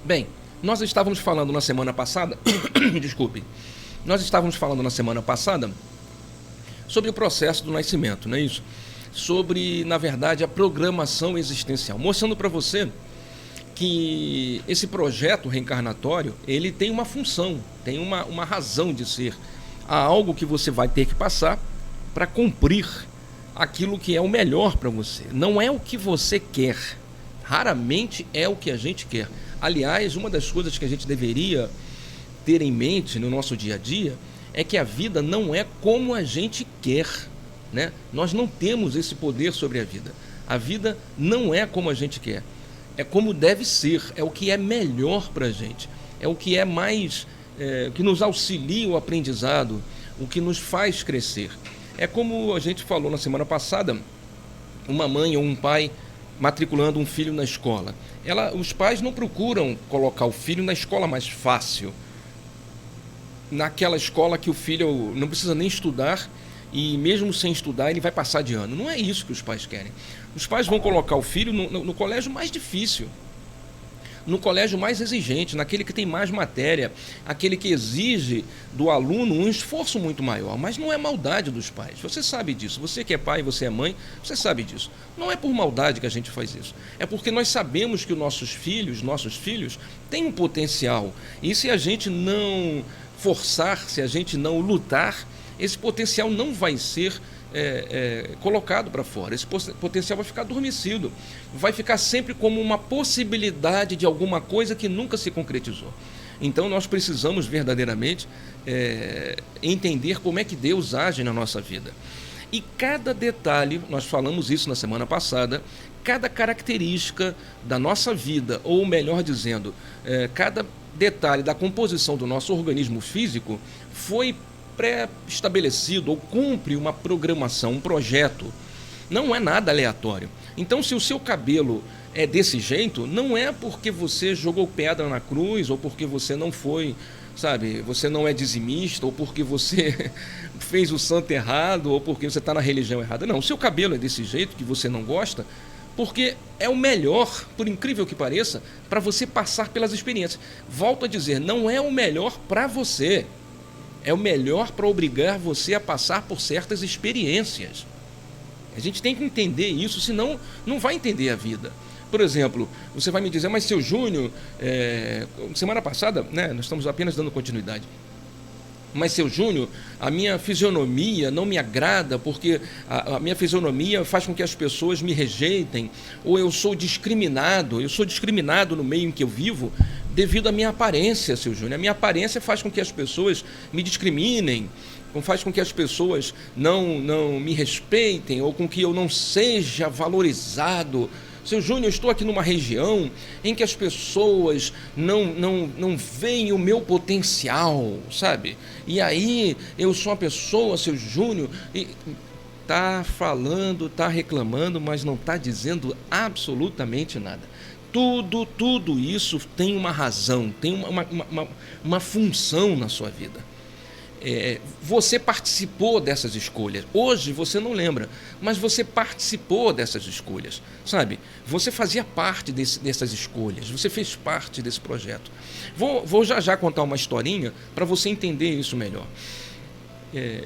Bem, nós estávamos falando na semana passada, desculpe, nós estávamos falando na semana passada sobre o processo do nascimento, não é isso? Sobre, na verdade, a programação existencial, mostrando para você que esse projeto reencarnatório, ele tem uma função, tem uma razão de ser. Há algo que você vai ter que passar para cumprir aquilo que é o melhor para você. Não é o que você quer, raramente é o que a gente quer. Aliás, uma das coisas que a gente deveria ter em mente no nosso dia a dia é que a vida não é como a gente quer, né? Nós não temos esse poder sobre a vida. A vida não é como a gente quer. É como deve ser, é o que é melhor para a gente, é o que é mais, que nos auxilia o aprendizado, o que nos faz crescer. É como a gente falou na semana passada, uma mãe ou um pai matriculando um filho na escola. Os pais não procuram colocar o filho na escola mais fácil, naquela escola que o filho não precisa nem estudar e mesmo sem estudar ele vai passar de ano. Não é isso que os pais querem. Os pais vão colocar o filho no colégio mais difícil, no colégio mais exigente, naquele que tem mais matéria, aquele que exige do aluno um esforço muito maior. Mas não é maldade dos pais, você sabe disso. Você que é pai, você é mãe, você sabe disso. Não é por maldade que a gente faz isso, é porque nós sabemos que os nossos filhos têm um potencial, e se a gente não forçar, se a gente não lutar, esse potencial não vai ser colocado para fora. Esse potencial vai ficar adormecido, vai ficar sempre como uma possibilidade de alguma coisa que nunca se concretizou. Então nós precisamos verdadeiramente entender como é que Deus age na nossa vida. E cada detalhe, nós falamos isso na semana passada, cada característica da nossa vida, ou melhor dizendo, cada detalhe da composição do nosso organismo físico foi pré-estabelecido ou cumpre uma programação, um projeto. Não é nada aleatório. Então, se o seu cabelo é desse jeito, não é porque você jogou pedra na cruz, ou porque você não foi, sabe, você não é dizimista, ou porque você fez o santo errado, ou porque você está na religião errada. Não, o seu cabelo é desse jeito, que você não gosta, porque é o melhor, por incrível que pareça, para você passar pelas experiências. Volto a dizer, não é o melhor para você, é o melhor para obrigar você a passar por certas experiências. A gente tem que entender isso, senão não vai entender a vida. Por exemplo, você vai me dizer, mas seu Júnior, semana passada, né, nós estamos apenas dando continuidade, mas seu Júnior, a minha fisionomia não me agrada porque a minha fisionomia faz com que as pessoas me rejeitem, ou eu sou discriminado no meio em que eu vivo devido à minha aparência, seu Júnior. A minha aparência faz com que as pessoas me discriminem, faz com que as pessoas não me respeitem, ou com que eu não seja valorizado. Seu Júnior, eu estou aqui numa região em que as pessoas não veem o meu potencial, sabe? E aí eu sou uma pessoa, seu Júnior, e está falando, está reclamando, mas não está dizendo absolutamente nada. Tudo isso tem uma razão, tem uma função na sua vida. Você participou dessas escolhas. Hoje você não lembra, mas você participou dessas escolhas, sabe? Você fazia parte dessas escolhas, você fez parte desse projeto. Vou já contar uma historinha para você entender isso melhor.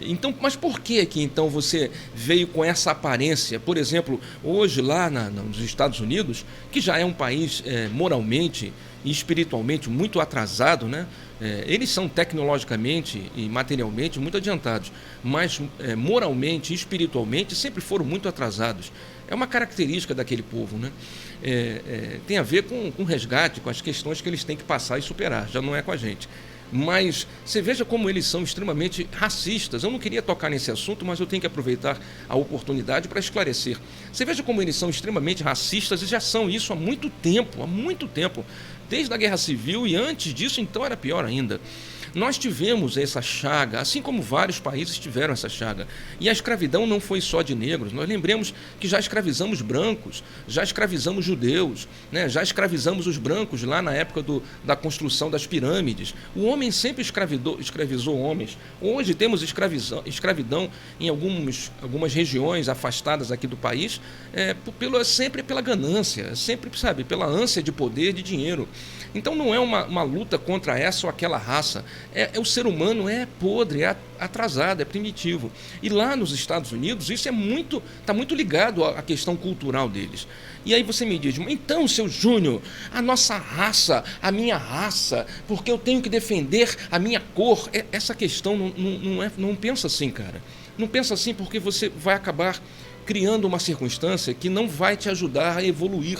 Então, mas por que então você veio com essa aparência? Por exemplo, hoje lá nos Estados Unidos, que já é um país moralmente e espiritualmente muito atrasado, né? Eles são tecnologicamente e materialmente muito adiantados, mas moralmente e espiritualmente sempre foram muito atrasados. É uma característica daquele povo, né? Tem a ver com resgate, com as questões que eles têm que passar e superar, já não é com a gente. Mas você veja como eles são extremamente racistas. Eu não queria tocar nesse assunto, mas eu tenho que aproveitar a oportunidade para esclarecer. Você veja como eles são extremamente racistas, e já são isso há muito tempo, desde a Guerra Civil, e antes disso então era pior ainda. Nós tivemos essa chaga, assim como vários países tiveram essa chaga. E a escravidão não foi só de negros. Nós lembremos que já escravizamos brancos, já escravizamos judeus, né? Já escravizamos os brancos lá na época da construção das pirâmides. O homem sempre escravizou homens. Hoje temos escravidão em algumas regiões afastadas aqui do país, sempre pela ganância, sempre, sabe, pela ânsia de poder, de dinheiro. Então não é uma luta contra essa ou aquela raça. O ser humano é podre, é atrasado, é primitivo. E lá nos Estados Unidos isso está muito ligado à questão cultural deles. E aí você me diz, então, seu Júnior, a nossa raça, a minha raça, porque eu tenho que defender a minha cor. Essa questão não pensa assim, cara. Não pensa assim, porque você vai acabar criando uma circunstância que não vai te ajudar a evoluir.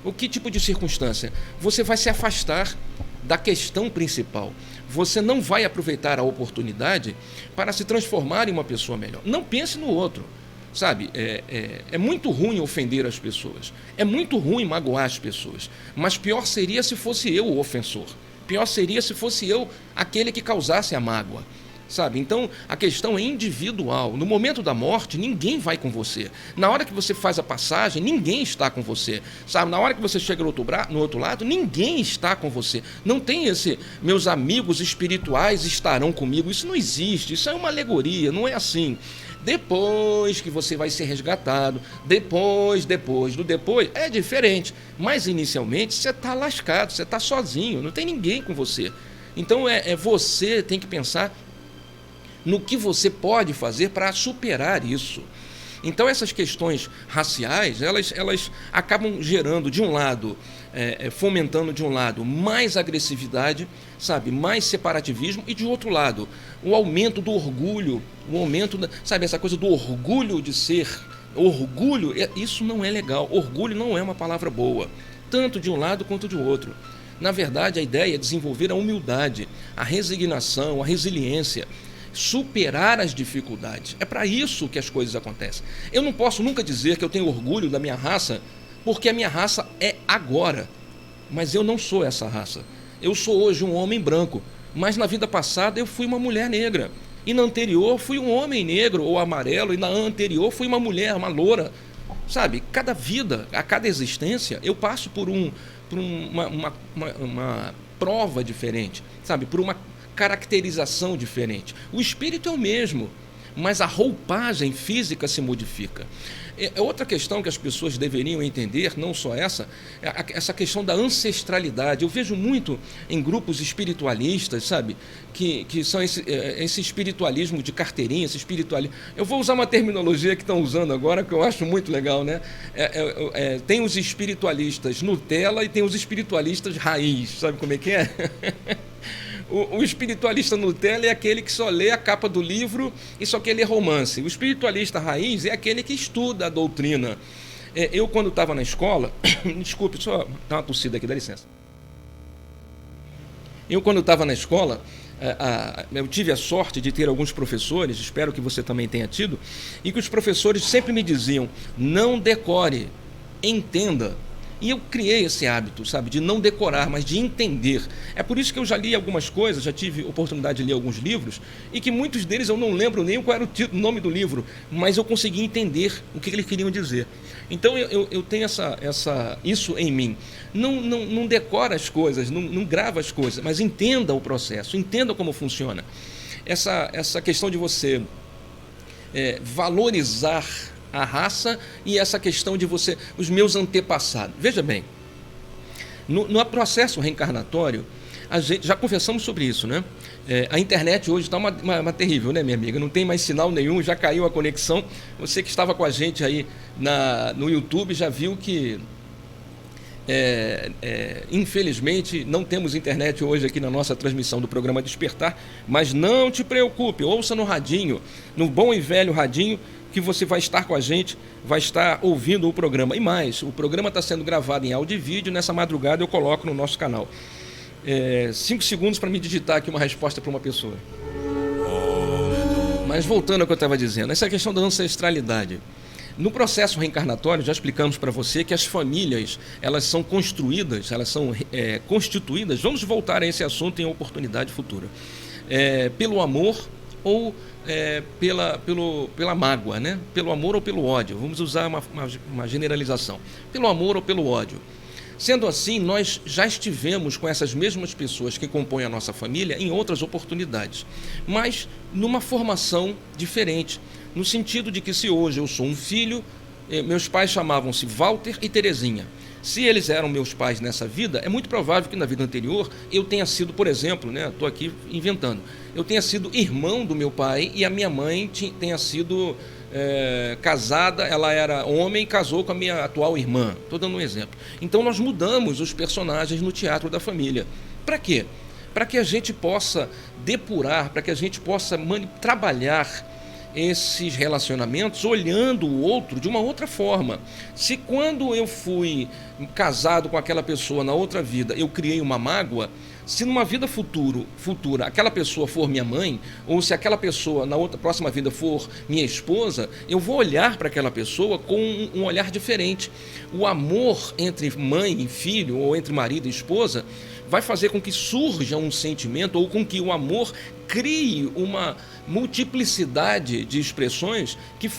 O que tipo de circunstância? Você vai se afastar da questão principal. Você não vai aproveitar a oportunidade para se transformar em uma pessoa melhor. Não pense no outro. Sabe, é muito ruim ofender as pessoas, é muito ruim magoar as pessoas, mas pior seria se fosse eu o ofensor, pior seria se fosse eu aquele que causasse a mágoa, sabe? Então a questão é individual. No momento da morte ninguém vai com você, na hora que você faz a passagem ninguém está com você, sabe? Na hora que você chega no outro lado ninguém está com você. Não tem esse meus amigos espirituais estarão comigo, isso não existe, isso é uma alegoria, não é assim. Depois que você vai ser resgatado, depois é diferente, mas inicialmente você está lascado, você está sozinho, não tem ninguém com você. Então você tem que pensar no que você pode fazer para superar isso. Então essas questões raciais, elas acabam gerando, de um lado, fomentando de um lado mais agressividade, sabe, mais separativismo, e de outro lado, o aumento do orgulho, o aumento sabe, essa coisa do orgulho de ser, orgulho, isso não é legal, orgulho não é uma palavra boa, tanto de um lado quanto de outro. Na verdade, a ideia é desenvolver a humildade, a resignação, a resiliência, superar as dificuldades. É para isso que as coisas acontecem. Eu não posso nunca dizer que eu tenho orgulho da minha raça, porque a minha raça é agora, mas eu não sou essa raça. Eu sou hoje um homem branco, mas na vida passada eu fui uma mulher negra, e na anterior fui um homem negro ou amarelo, e na anterior fui uma mulher, uma loura, sabe? Cada vida, a cada existência, eu passo por uma prova diferente, sabe? Por uma caracterização diferente. O espírito é o mesmo, mas a roupagem física se modifica. Outra questão que as pessoas deveriam entender, não só essa questão da ancestralidade. Eu vejo muito em grupos espiritualistas, sabe, que são esse espiritualismo de carteirinha, esse espiritualismo. Eu vou usar uma terminologia que estão usando agora, que eu acho muito legal, né? Tem os espiritualistas Nutella e tem os espiritualistas raiz, sabe como é que é? O espiritualista Nutella é aquele que só lê a capa do livro e só quer ler romance. O espiritualista raiz é aquele que estuda a doutrina. Eu, quando estava na escola... Desculpe, só dar uma tossida aqui, dá licença. Eu, quando estava na escola, eu tive a sorte de ter alguns professores, espero que você também tenha tido, e que os professores sempre me diziam, não decore, entenda. E eu criei esse hábito, sabe, de não decorar, mas de entender. É por isso que eu já li algumas coisas, já tive oportunidade de ler alguns livros, e que muitos deles eu não lembro nem qual era o nome do livro, mas eu consegui entender o que eles queriam dizer. Então eu tenho isso em mim. Não decora as coisas, não grava as coisas, mas entenda o processo, entenda como funciona. Essa questão de você valorizar a raça e essa questão de os meus antepassados. Veja bem, no processo reencarnatório, a gente já conversamos sobre isso, né? A internet hoje está uma terrível, né, minha amiga? Não tem mais sinal nenhum, já caiu a conexão. Você que estava com a gente aí no YouTube já viu que infelizmente não temos internet hoje aqui na nossa transmissão do programa Despertar, mas não te preocupe, ouça no radinho, no bom e velho radinho, que você vai estar com a gente, vai estar ouvindo o programa. E mais, o programa está sendo gravado em áudio e vídeo, nessa madrugada eu coloco no nosso canal. 5 segundos para me digitar aqui uma resposta para uma pessoa. Mas voltando ao que eu estava dizendo, essa questão da ancestralidade. No processo reencarnatório, já explicamos para você que as famílias, elas são construídas, elas são constituídas, vamos voltar a esse assunto em oportunidade futura, pelo amor ou pela mágoa, né? Pelo amor ou pelo ódio, vamos usar uma generalização, pelo amor ou pelo ódio. Sendo assim, nós já estivemos com essas mesmas pessoas que compõem a nossa família em outras oportunidades, mas numa formação diferente, no sentido de que se hoje eu sou um filho, meus pais chamavam-se Walter e Terezinha. Se eles eram meus pais nessa vida, é muito provável que na vida anterior eu tenha sido, por exemplo, né, estou aqui inventando, eu tenha sido irmão do meu pai e a minha mãe tenha sido casada, ela era homem e casou com a minha atual irmã. Estou dando um exemplo. Então nós mudamos os personagens no teatro da família. Para quê? Para que a gente possa depurar, para que a gente possa trabalhar esses relacionamentos olhando o outro de uma outra forma. Se quando eu fui casado com aquela pessoa na outra vida eu criei uma mágoa, se numa vida futura aquela pessoa for minha mãe, ou se aquela pessoa na próxima vida for minha esposa, eu vou olhar para aquela pessoa com um olhar diferente. O amor entre mãe e filho, ou entre marido e esposa, vai fazer com que surja um sentimento, ou com que o amor crie uma multiplicidade de expressões que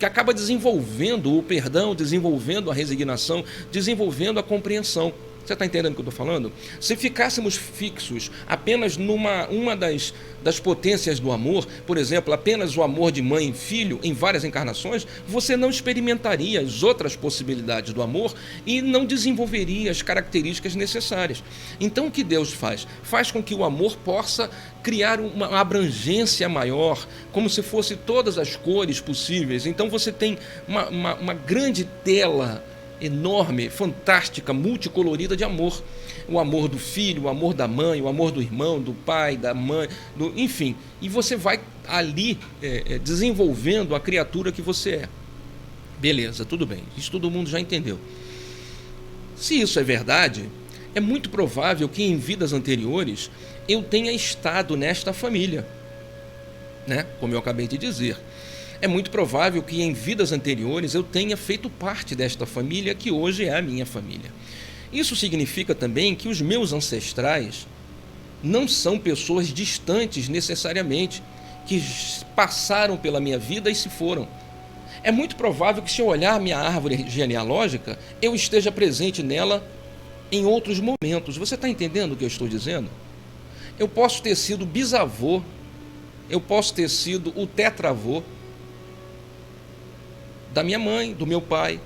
acaba desenvolvendo o perdão, desenvolvendo a resignação, desenvolvendo a compreensão. Você está entendendo o que eu estou falando? Se ficássemos fixos apenas uma das potências do amor, por exemplo, apenas o amor de mãe e filho em várias encarnações, você não experimentaria as outras possibilidades do amor e não desenvolveria as características necessárias. Então o que Deus faz? Faz com que o amor possa criar uma abrangência maior, como se fosse todas as cores possíveis. Então você tem uma grande tela enorme, fantástica, multicolorida de amor. O amor do filho, o amor da mãe, o amor do irmão, do pai, da mãe, enfim. E você vai ali desenvolvendo a criatura que você é. Beleza, tudo bem. Isso todo mundo já entendeu. Se isso é verdade, é muito provável que em vidas anteriores eu tenha estado nesta família, né? Como eu acabei de dizer. É muito provável que em vidas anteriores eu tenha feito parte desta família que hoje é a minha família. Isso significa também que os meus ancestrais não são pessoas distantes necessariamente, que passaram pela minha vida e se foram. É muito provável que, se eu olhar minha árvore genealógica, eu esteja presente nela em outros momentos. Você está entendendo o que eu estou dizendo? Eu posso ter sido bisavô, eu posso ter sido o tetravô da minha mãe, do meu pai.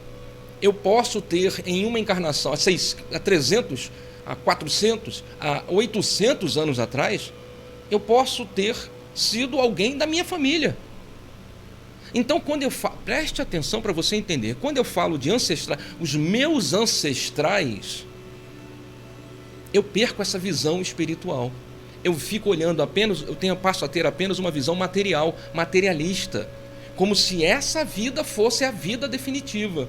Eu posso ter em uma encarnação, há 300, há 400, há 800 anos atrás, eu posso ter sido alguém da minha família. Então, quando eu falo, preste atenção para você entender, quando eu falo de ancestrais, os meus ancestrais, eu perco essa visão espiritual. Eu fico olhando apenas, passo a ter apenas uma visão material, materialista, como se essa vida fosse a vida definitiva.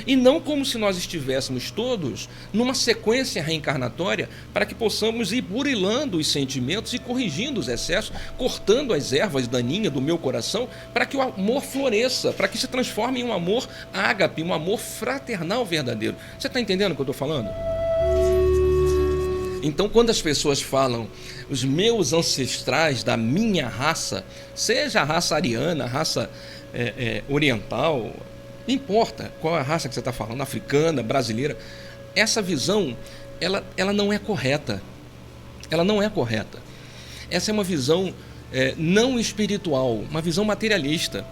E não como se nós estivéssemos todos numa sequência reencarnatória para que possamos ir burilando os sentimentos e corrigindo os excessos, cortando as ervas daninhas do meu coração, para que o amor floresça, para que se transforme em um amor ágape, um amor fraternal verdadeiro. Você está entendendo o que eu estou falando? Então, quando as pessoas falam os meus ancestrais da minha raça, seja a raça ariana, a raça oriental, não importa qual é a raça que você está falando, africana, brasileira, essa visão, ela não é correta. Ela não é correta. Essa é uma visão não espiritual, uma visão materialista.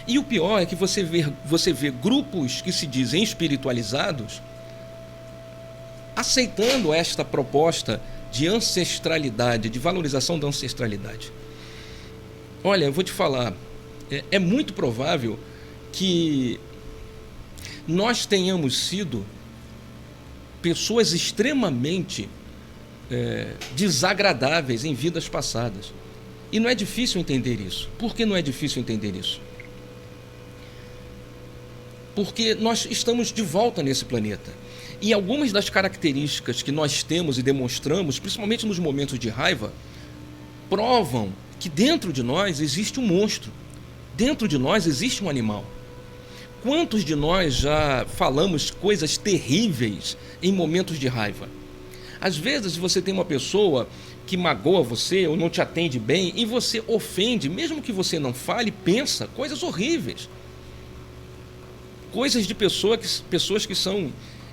E o pior é que você vê grupos que se dizem espiritualizados aceitando esta proposta de ancestralidade, de valorização da ancestralidade. Olha, eu vou te falar, é muito provável que nós tenhamos sido pessoas extremamente desagradáveis em vidas passadas. E não é difícil entender isso. Por que não é difícil entender isso? Porque nós estamos de volta nesse planeta. E algumas das características que nós temos e demonstramos, principalmente nos momentos de raiva, provam que dentro de nós existe um monstro. Dentro de nós existe um animal. Quantos de nós já falamos coisas terríveis em momentos de raiva? Às vezes você tem uma pessoa que magoa você ou não te atende bem e você ofende, mesmo que você não fale, pensa coisas horríveis. Coisas de pessoas que são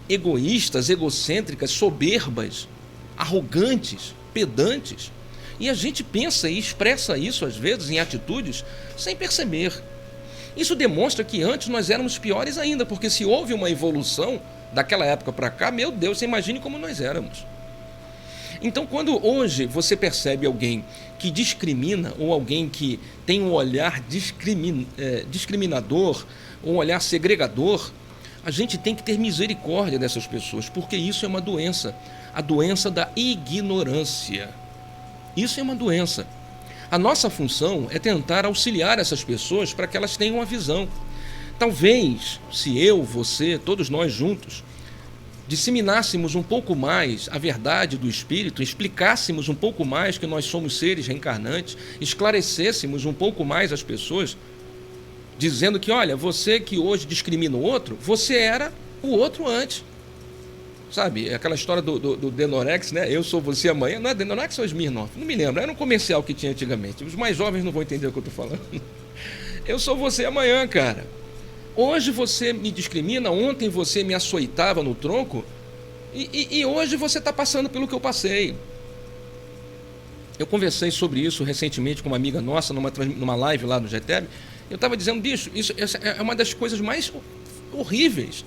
egoístas, egocêntricas, soberbas, arrogantes, pedantes. E a gente pensa e expressa isso, às vezes, em atitudes, sem perceber. Isso demonstra que antes nós éramos piores ainda, porque se houve uma evolução, daquela época para cá, meu Deus, você imagine como nós éramos. Então, quando hoje você percebe alguém que discrimina ou alguém que tem um olhar discriminador, um olhar segregador, a gente tem que ter misericórdia dessas pessoas, porque isso é uma doença, a doença da ignorância. Isso é uma doença. A nossa função é tentar auxiliar essas pessoas para que elas tenham uma visão. Talvez, se eu, você, todos nós juntos, disseminássemos um pouco mais a verdade do Espírito, explicássemos um pouco mais que nós somos seres reencarnantes, esclarecêssemos um pouco mais as pessoas, dizendo que, olha, você que hoje discrimina o outro, você era o outro antes. Sabe, aquela história do Denorex, né? Eu sou você amanhã. Não é Denorex ou Smirnoff? Não me lembro. Era um comercial que tinha antigamente. Os mais jovens não vão entender o que eu estou falando. Eu sou você amanhã, cara. Hoje você me discrimina, ontem você me açoitava no tronco e hoje você está passando pelo que eu passei. Eu conversei sobre isso recentemente com uma amiga nossa numa live lá no GTEB. Eu estava dizendo, bicho, essa é uma das coisas mais horríveis,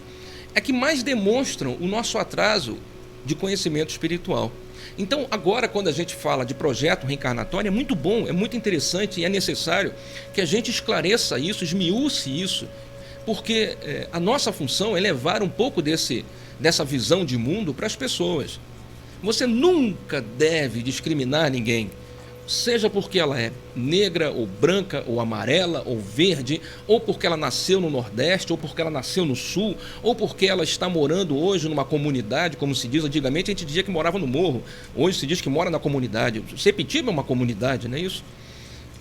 é que mais demonstram o nosso atraso de conhecimento espiritual. Então, agora, quando a gente fala de projeto reencarnatório, é muito bom, é muito interessante e é necessário que a gente esclareça isso, esmiúce isso, porque a nossa função é levar um pouco dessa visão de mundo para as pessoas. Você nunca deve discriminar ninguém, seja porque ela é negra, ou branca, ou amarela, ou verde, ou porque ela nasceu no Nordeste, ou porque ela nasceu no Sul, ou porque ela está morando hoje numa comunidade, como se diz antigamente, a gente dizia que morava no morro, hoje se diz que mora na comunidade. Sepetiba é uma comunidade, não é isso?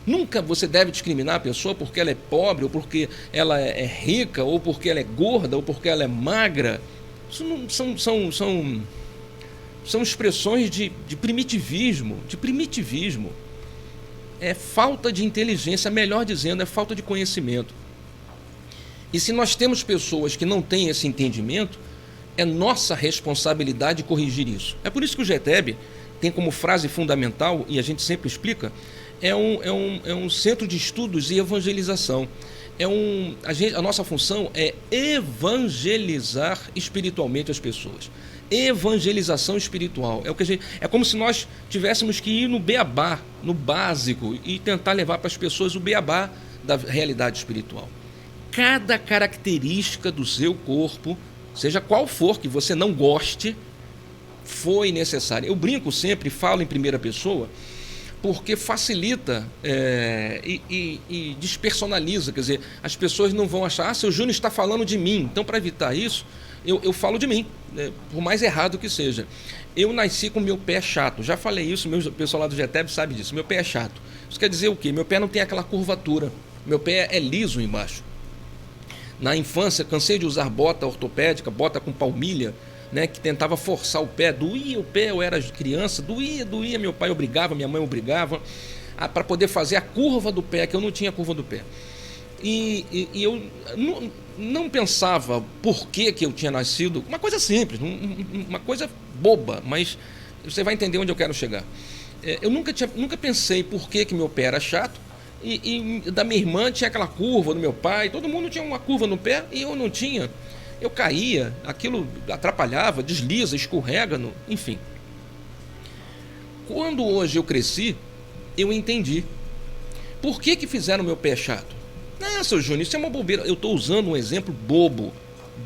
Nunca você deve discriminar a pessoa porque ela é pobre, ou porque ela é rica, ou porque ela é gorda, ou porque ela é magra. Isso não, são expressões de primitivismo, É falta de inteligência, melhor dizendo, é falta de conhecimento. E se nós temos pessoas que não têm esse entendimento, é nossa responsabilidade corrigir isso. É por isso que o GTEB tem como frase fundamental, e a gente sempre explica, é um centro de estudos e evangelização. A nossa função é evangelizar espiritualmente as pessoas. Evangelização espiritual. É como se nós tivéssemos que ir no beabá, no básico, e tentar levar para as pessoas o beabá da realidade espiritual. Cada característica do seu corpo, seja qual for que você não goste, foi necessária. Eu brinco sempre, falo em primeira pessoa, porque facilita e despersonaliza. Quer dizer, as pessoas não vão achar, seu Júnior está falando de mim. Então, para evitar isso, eu falo de mim, por mais errado que seja. Eu nasci com meu pé chato. Já falei isso, o pessoal lá do GTEB sabe disso. Meu pé é chato. Isso quer dizer o quê? Meu pé não tem aquela curvatura. Meu pé é liso embaixo. Na infância, cansei de usar bota ortopédica, bota com palmilha, né, que tentava forçar o pé, doía o pé, eu era criança, doía, meu pai obrigava, minha mãe obrigava, para poder fazer a curva do pé, que eu não tinha curva do pé. E eu não pensava por que eu tinha nascido, uma coisa simples, uma coisa boba, mas você vai entender onde eu quero chegar. Eu nunca pensei por que meu pé era chato, e da minha irmã tinha aquela curva do meu pai, todo mundo tinha uma curva no pé e eu não tinha. Eu caía, aquilo atrapalhava, desliza, escorrega, enfim. Quando hoje eu cresci, eu entendi. Por que fizeram meu pé chato? Seu Júnior, isso é uma bobeira. Eu estou usando um exemplo bobo,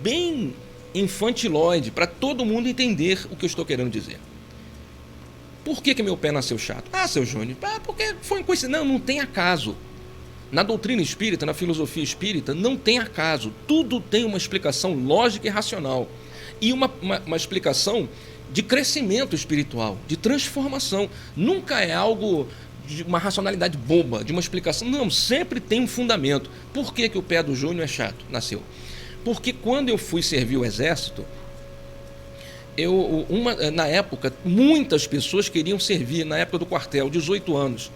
bem infantiloide, para todo mundo entender o que eu estou querendo dizer. Por que meu pé nasceu chato? Seu Júnior, porque foi coincidência. Não tem acaso. Na doutrina espírita, na filosofia espírita, não tem acaso. Tudo tem uma explicação lógica e racional. E uma explicação de crescimento espiritual, de transformação. Nunca é algo de uma racionalidade boba, de uma explicação. Não, sempre tem um fundamento. Por que o pé do Júnior é chato? Nasceu. Porque quando eu fui servir o exército, na época, muitas pessoas queriam servir, na época do quartel, 18 anos.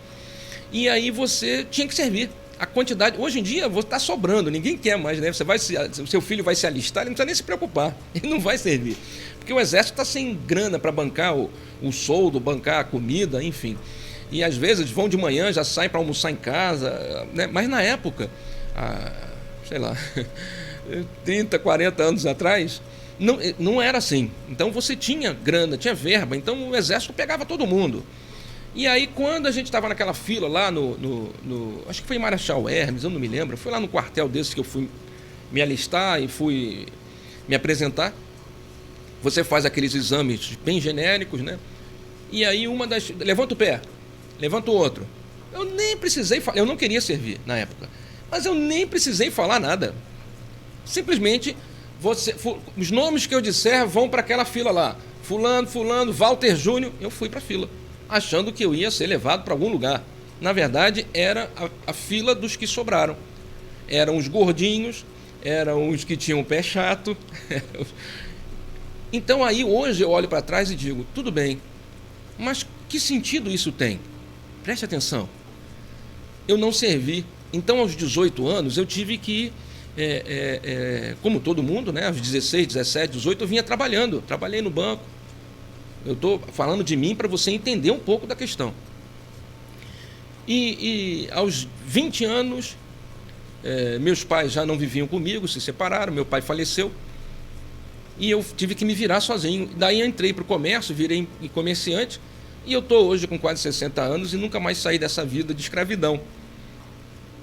E aí você tinha que servir. A quantidade, hoje em dia, está sobrando, ninguém quer mais, né? O seu filho vai se alistar, ele não precisa nem se preocupar, ele não vai servir. Porque o exército está sem grana para bancar o soldo, bancar a comida, enfim. E às vezes vão de manhã, já saem para almoçar em casa, né? Mas na época, sei lá, 30, 40 anos atrás, Não era assim. Então você tinha grana, tinha verba, então o exército pegava todo mundo. E aí quando a gente estava naquela fila lá acho que foi em Marechal Hermes, eu não me lembro, foi lá no quartel desse que eu fui me alistar e fui me apresentar. Você faz aqueles exames bem genéricos, né? E aí levanta o pé, levanta o outro. Eu nem precisei falar, eu não queria servir na época, mas eu nem precisei falar nada. Simplesmente, os nomes que eu disser vão para aquela fila lá. Fulano, Walter Júnior. Eu fui para a fila, achando que eu ia ser levado para algum lugar. Na verdade, era a fila dos que sobraram. Eram os gordinhos, eram os que tinham o pé chato. Então aí hoje eu olho para trás e digo, tudo bem, mas que sentido isso tem? Preste atenção. Eu não servi. Então aos 18 anos eu tive que, como todo mundo, né, aos 16, 17, 18 eu vinha trabalhando. Trabalhei no banco. Eu estou falando de mim para você entender um pouco da questão. E aos 20 anos, meus pais já não viviam comigo, se separaram, meu pai faleceu. E eu tive que me virar sozinho. Daí eu entrei para o comércio, virei comerciante. E eu estou hoje com quase 60 anos e nunca mais saí dessa vida de escravidão.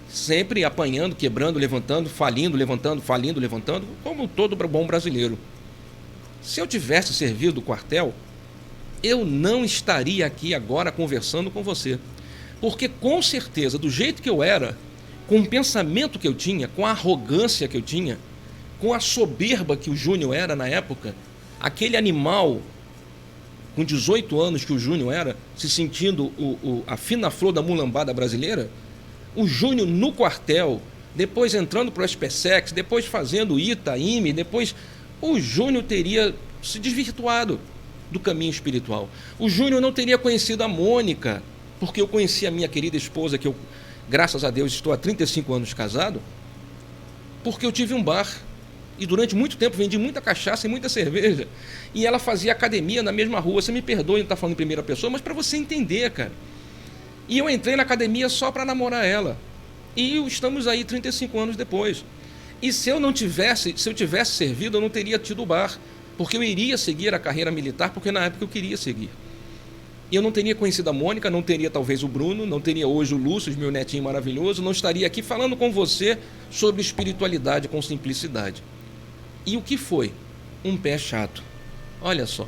Sempre apanhando, quebrando, levantando, falindo, levantando, como todo bom brasileiro. Se eu tivesse servido o quartel, eu não estaria aqui agora conversando com você. Porque com certeza, do jeito que eu era, com o pensamento que eu tinha, com a arrogância que eu tinha, com a soberba que o Júnior era na época, aquele animal com 18 anos que o Júnior era, se sentindo a fina flor da mulambada brasileira, o Júnior no quartel, depois entrando para o SPSEX, depois fazendo ITA, IME, depois o Júnior teria se desvirtuado do caminho espiritual. O Júnior não teria conhecido a Mônica, porque eu conheci a minha querida esposa, que eu, graças a Deus, estou há 35 anos casado, porque eu tive um bar. E durante muito tempo vendi muita cachaça e muita cerveja. E ela fazia academia na mesma rua. Você me perdoe não estar falando em primeira pessoa, mas para você entender, cara. E eu entrei na academia só para namorar ela. E estamos aí 35 anos depois. E se eu tivesse servido, eu não teria tido o bar. Porque eu iria seguir a carreira militar, porque na época eu queria seguir. E eu não teria conhecido a Mônica, não teria talvez o Bruno, não teria hoje o Lúcio, meu netinho maravilhoso, não estaria aqui falando com você sobre espiritualidade com simplicidade. E o que foi? Um pé chato. Olha só.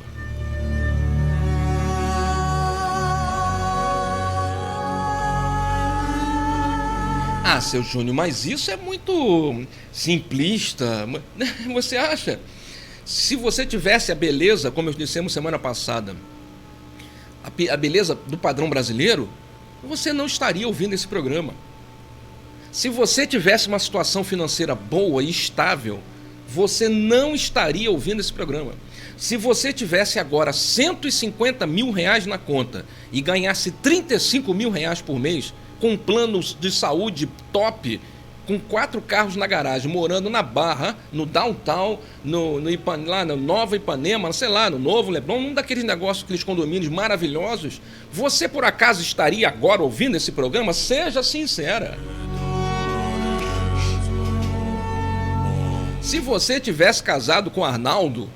Ah, seu Júnior, mas isso é muito simplista. Você acha? Se você tivesse a beleza, como eu dissemos semana passada, a beleza do padrão brasileiro, você não estaria ouvindo esse programa. Se você tivesse uma situação financeira boa e estável, você não estaria ouvindo esse programa. Se você tivesse agora 150 mil reais na conta e ganhasse 35 mil reais por mês, com planos de saúde top, com 4 carros na garagem, morando na Barra, no Downtown, lá no Nova Ipanema, sei lá, no Novo Leblon, um daqueles negócios, aqueles condomínios maravilhosos, você por acaso estaria agora ouvindo esse programa? Seja sincera. Se você tivesse casado com Arnaldo,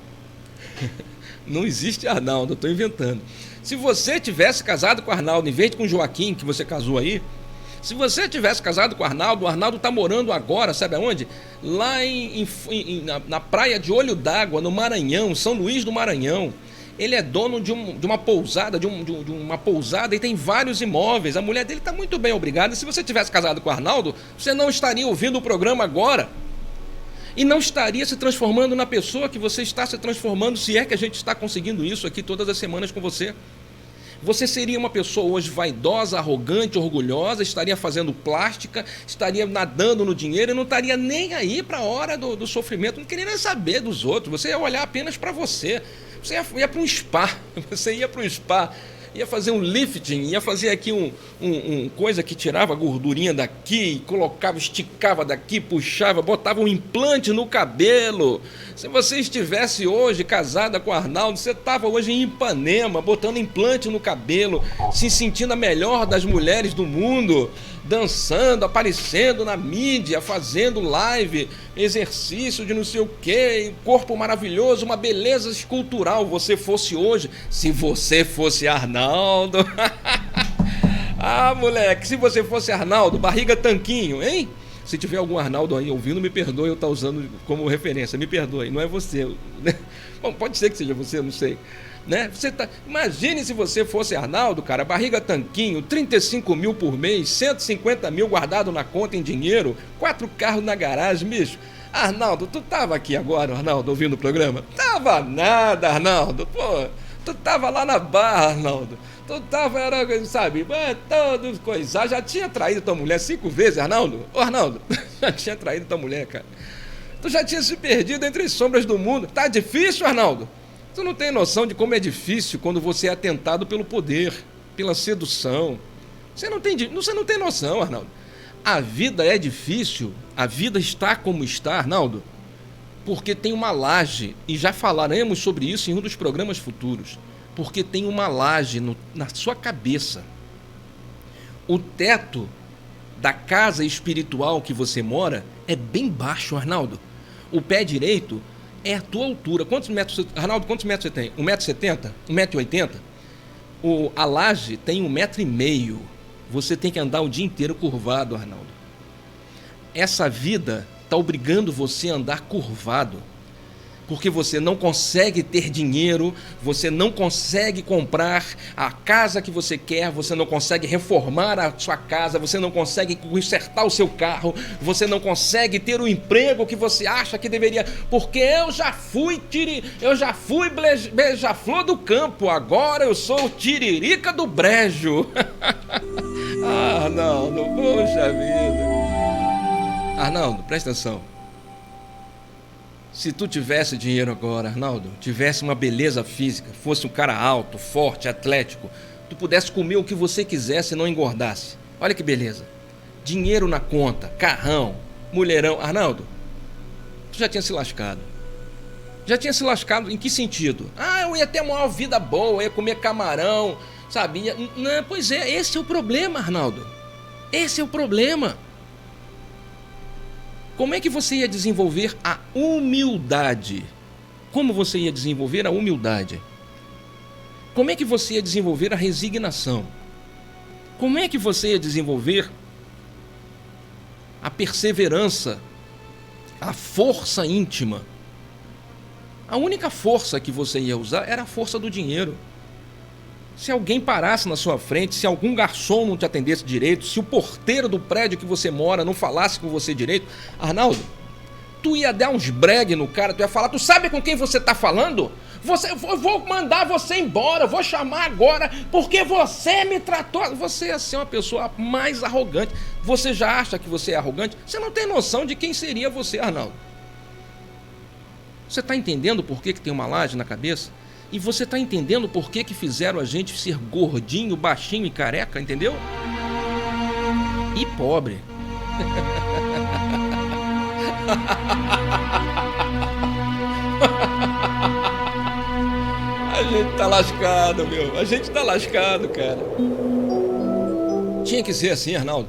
não existe Arnaldo, eu estou inventando. Se você tivesse casado com Arnaldo, em vez de com Joaquim, que você casou aí, se você tivesse casado com Arnaldo, o Arnaldo está morando agora, sabe aonde? Lá na praia de Olho d'Água, no Maranhão, São Luís do Maranhão. Ele é dono de uma pousada, de uma pousada e tem vários imóveis. A mulher dele está muito bem, obrigada. Se você tivesse casado com Arnaldo, você não estaria ouvindo o programa agora. E não estaria se transformando na pessoa que você está se transformando, se é que a gente está conseguindo isso aqui todas as semanas com você. Você seria uma pessoa hoje vaidosa, arrogante, orgulhosa, estaria fazendo plástica, estaria nadando no dinheiro e não estaria nem aí para a hora do sofrimento, não queria nem saber dos outros, você ia olhar apenas para você. Você ia para um spa, ia fazer um lifting, ia fazer aqui coisa que tirava a gordurinha daqui, colocava, esticava daqui, puxava, botava um implante no cabelo. Se você estivesse hoje casada com o Arnaldo, você estava hoje em Ipanema, botando implante no cabelo, se sentindo a melhor das mulheres do mundo, dançando, aparecendo na mídia, fazendo live, exercício de não sei o quê, corpo maravilhoso, uma beleza escultural. Você fosse hoje, se você fosse Arnaldo... Ah, moleque, se você fosse Arnaldo, barriga tanquinho, hein? Se tiver algum Arnaldo aí ouvindo, me perdoe eu estar usando como referência, me perdoe, não é você, né? Bom, pode ser que seja você, não sei, né? Imagine se você fosse Arnaldo, cara, barriga tanquinho, 35 mil por mês, 150 mil guardado na conta em dinheiro, 4 carros na garagem, bicho. Arnaldo, tu tava aqui agora, Arnaldo, ouvindo o programa? Tava nada, Arnaldo, pô, tu tava lá na Barra, Arnaldo. Tu tava, sabe, todo coisa. Já tinha traído tua mulher 5 vezes, Arnaldo? Ô, Arnaldo, já tinha traído tua mulher, cara. Tu já tinha se perdido entre as sombras do mundo. Tá difícil, Arnaldo? Tu não tem noção de como é difícil quando você é atentado pelo poder, pela sedução. Você não tem noção, Arnaldo. A vida é difícil, a vida está como está, Arnaldo, porque tem uma laje, e já falaremos sobre isso em um dos programas futuros. Porque tem uma laje na sua cabeça. O teto da casa espiritual que você mora é bem baixo, Arnaldo. O pé direito é a tua altura. Quantos metros, Arnaldo, quantos metros você tem? 1,70 m? 1,80 m? A laje tem 1,5 m. Você tem que andar o dia inteiro curvado, Arnaldo. Essa vida está obrigando você a andar curvado. Porque você não consegue ter dinheiro, você não consegue comprar a casa que você quer, você não consegue reformar a sua casa, você não consegue consertar o seu carro, você não consegue ter o emprego que você acha que deveria, porque eu já fui beija-flor do campo, agora eu sou tiririca do brejo. Arnaldo, poxa vida. Arnaldo, presta atenção. Se tu tivesse dinheiro agora, Arnaldo, tivesse uma beleza física, fosse um cara alto, forte, atlético, tu pudesse comer o que você quisesse e não engordasse. Olha que beleza. Dinheiro na conta, carrão, mulherão. Arnaldo, tu já tinha se lascado. Já tinha se lascado em que sentido? Ah, eu ia ter uma vida boa, eu ia comer camarão, sabia? Não, pois é, esse é o problema, Arnaldo. Esse é o problema. Como é que você ia desenvolver a humildade? Como você ia desenvolver a humildade? Como é que você ia desenvolver a resignação? Como é que você ia desenvolver a perseverança, a força íntima? A única força que você ia usar era a força do dinheiro. Se alguém parasse na sua frente, se algum garçom não te atendesse direito, se o porteiro do prédio que você mora não falasse com você direito, Arnaldo, tu ia dar uns bregue no cara, tu ia falar, tu sabe com quem você tá falando? Eu vou mandar você embora, eu vou chamar agora, porque você me tratou... Você ia ser uma pessoa mais arrogante. Você já acha que você é arrogante? Você não tem noção de quem seria você, Arnaldo. Você tá entendendo por que tem uma laje na cabeça? E você tá entendendo por que fizeram a gente ser gordinho, baixinho e careca, entendeu? E pobre. A gente tá lascado, meu. A gente tá lascado, cara. Tinha que ser assim, Arnaldo.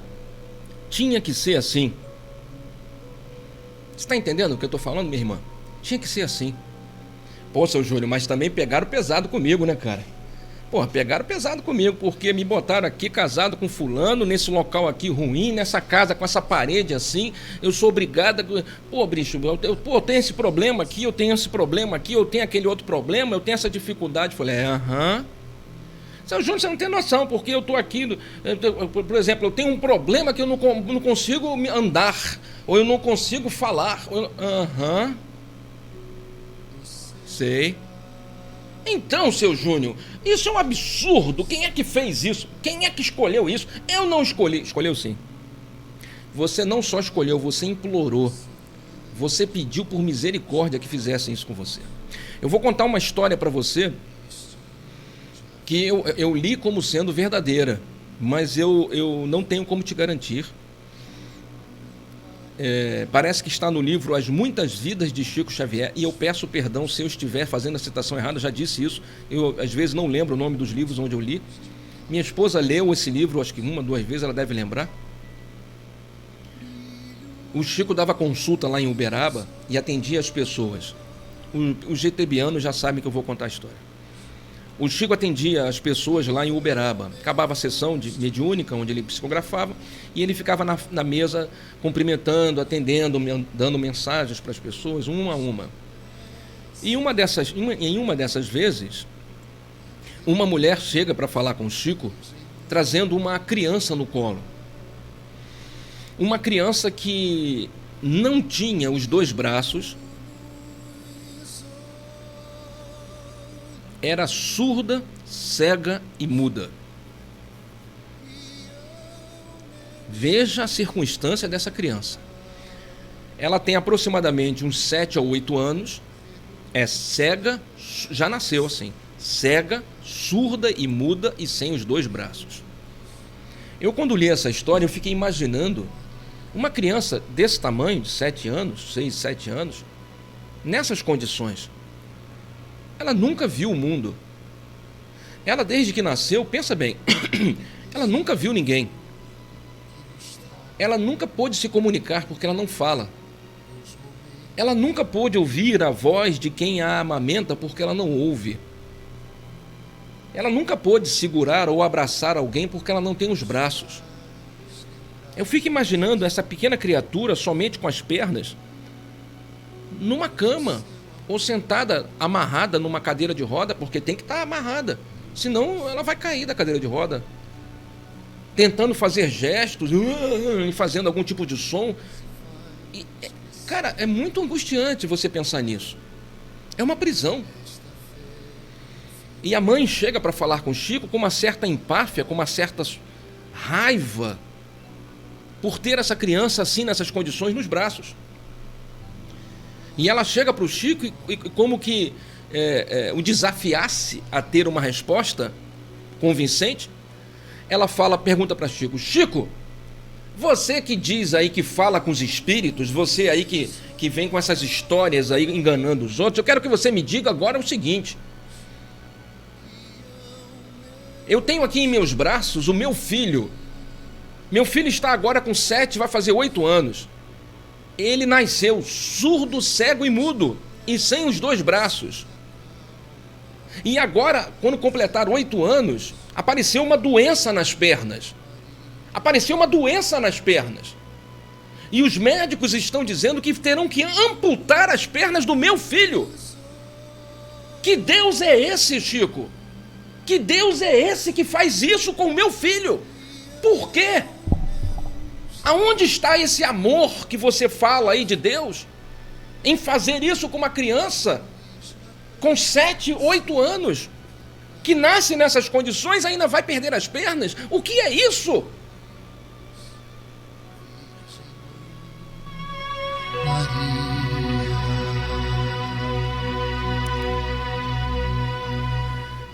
Tinha que ser assim. Você tá entendendo o que eu tô falando, minha irmã? Tinha que ser assim. Pô, seu Júlio, mas também pegaram pesado comigo, né, cara? Pô, pegaram pesado comigo, porque me botaram aqui casado com fulano, nesse local aqui ruim, nessa casa com essa parede assim, eu sou obrigada... Pô, bicho, eu tenho esse problema aqui, eu tenho esse problema aqui, eu tenho aquele outro problema, eu tenho essa dificuldade. Falei, aham. Seu Júnior, você não tem noção, porque eu tô aqui, por exemplo, eu tenho um problema que eu não consigo andar, ou eu não consigo falar. Aham. Sei. Então, seu Júnior, isso é um absurdo. Quem é que fez isso? Quem é que escolheu isso? Eu não escolhi. Escolheu sim. Você não só escolheu, você implorou. Você pediu por misericórdia que fizessem isso com você. Eu vou contar uma história para você que eu li como sendo verdadeira, mas eu não tenho como te garantir. Parece que está no livro As Muitas Vidas de Chico Xavier, e eu peço perdão se eu estiver fazendo a citação errada, já disse isso, eu às vezes não lembro o nome dos livros onde eu li. Minha esposa leu esse livro, acho que 1, 2 vezes ela deve lembrar, O Chico dava consulta lá em Uberaba e atendia as pessoas. Os GTBianos já sabem que eu vou contar a história. O Chico atendia as pessoas lá em Uberaba. Acabava a sessão de mediúnica, onde ele psicografava, e ele ficava na mesa cumprimentando, atendendo, dando mensagens para as pessoas, uma a uma. E em uma dessas vezes, uma mulher chega para falar com o Chico, trazendo uma criança no colo. Uma criança que não tinha os 2 braços, era surda, cega e muda. Veja a circunstância dessa criança. Ela tem aproximadamente uns 7 a 8 anos, é cega, já nasceu assim, cega, surda e muda e sem os 2 braços. Eu, quando li essa história, eu fiquei imaginando uma criança desse tamanho, de 7 anos, 6, 7 anos, nessas condições. Ela nunca viu o mundo. Ela, desde que nasceu, pensa bem, ela nunca viu ninguém. Ela nunca pôde se comunicar porque ela não fala. Ela nunca pôde ouvir a voz de quem a amamenta porque ela não ouve. Ela nunca pôde segurar ou abraçar alguém porque ela não tem os braços. Eu fico imaginando essa pequena criatura somente com as pernas, numa cama, ou sentada, amarrada numa cadeira de roda, porque tem que estar amarrada, senão ela vai cair da cadeira de roda, tentando fazer gestos, fazendo algum tipo de som. E, cara, é muito angustiante você pensar nisso. É uma prisão. E a mãe chega para falar com o Chico com uma certa empáfia, com uma certa raiva, por ter essa criança assim, nessas condições, nos braços. E ela chega para o Chico e como que o desafiasse a ter uma resposta convincente. Ela pergunta para Chico: Chico, você que diz aí que fala com os espíritos, você aí que vem com essas histórias aí enganando os outros, eu quero que você me diga agora o seguinte: eu tenho aqui em meus braços o meu filho. Meu filho está agora com 7, vai fazer 8 anos. Ele nasceu surdo, cego e mudo, e sem os 2 braços. E agora, quando completar 8 anos, apareceu uma doença nas pernas. E os médicos estão dizendo que terão que amputar as pernas do meu filho. Que Deus é esse, Chico? Que Deus é esse que faz isso com o meu filho? Por quê? Aonde está esse amor que você fala aí de Deus em fazer isso com uma criança com 7, 8 anos, que nasce nessas condições, ainda vai perder as pernas? O que é isso?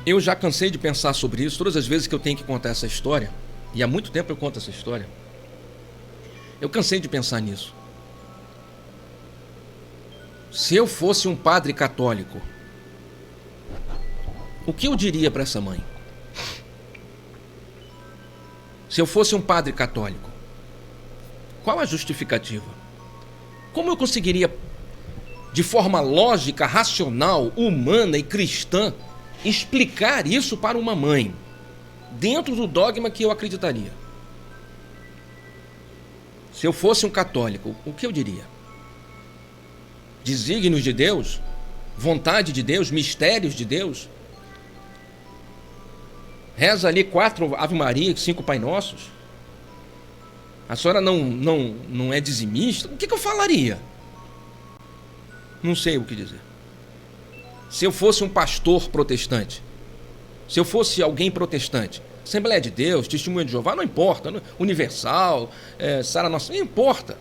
Eu já cansei de pensar sobre isso todas as vezes que eu tenho que contar essa história, e há muito tempo eu conto essa história. Eu cansei de pensar nisso. Se eu fosse um padre católico, o que eu diria para essa mãe? Se eu fosse um padre católico, qual a justificativa? Como eu conseguiria, de forma lógica, racional, humana e cristã, explicar isso para uma mãe, dentro do dogma que eu acreditaria? Se eu fosse um católico, o que eu diria? Desígnios de Deus? Vontade de Deus? Mistérios de Deus? Reza ali 4 Ave Maria, 5 Pai Nossos? A senhora não é dizimista? O que eu falaria? Não sei o que dizer. Se eu fosse um pastor protestante, se eu fosse alguém protestante, Assembleia de Deus, Testemunha de Jeová, não importa, Universal, Sara Nossa, não importa.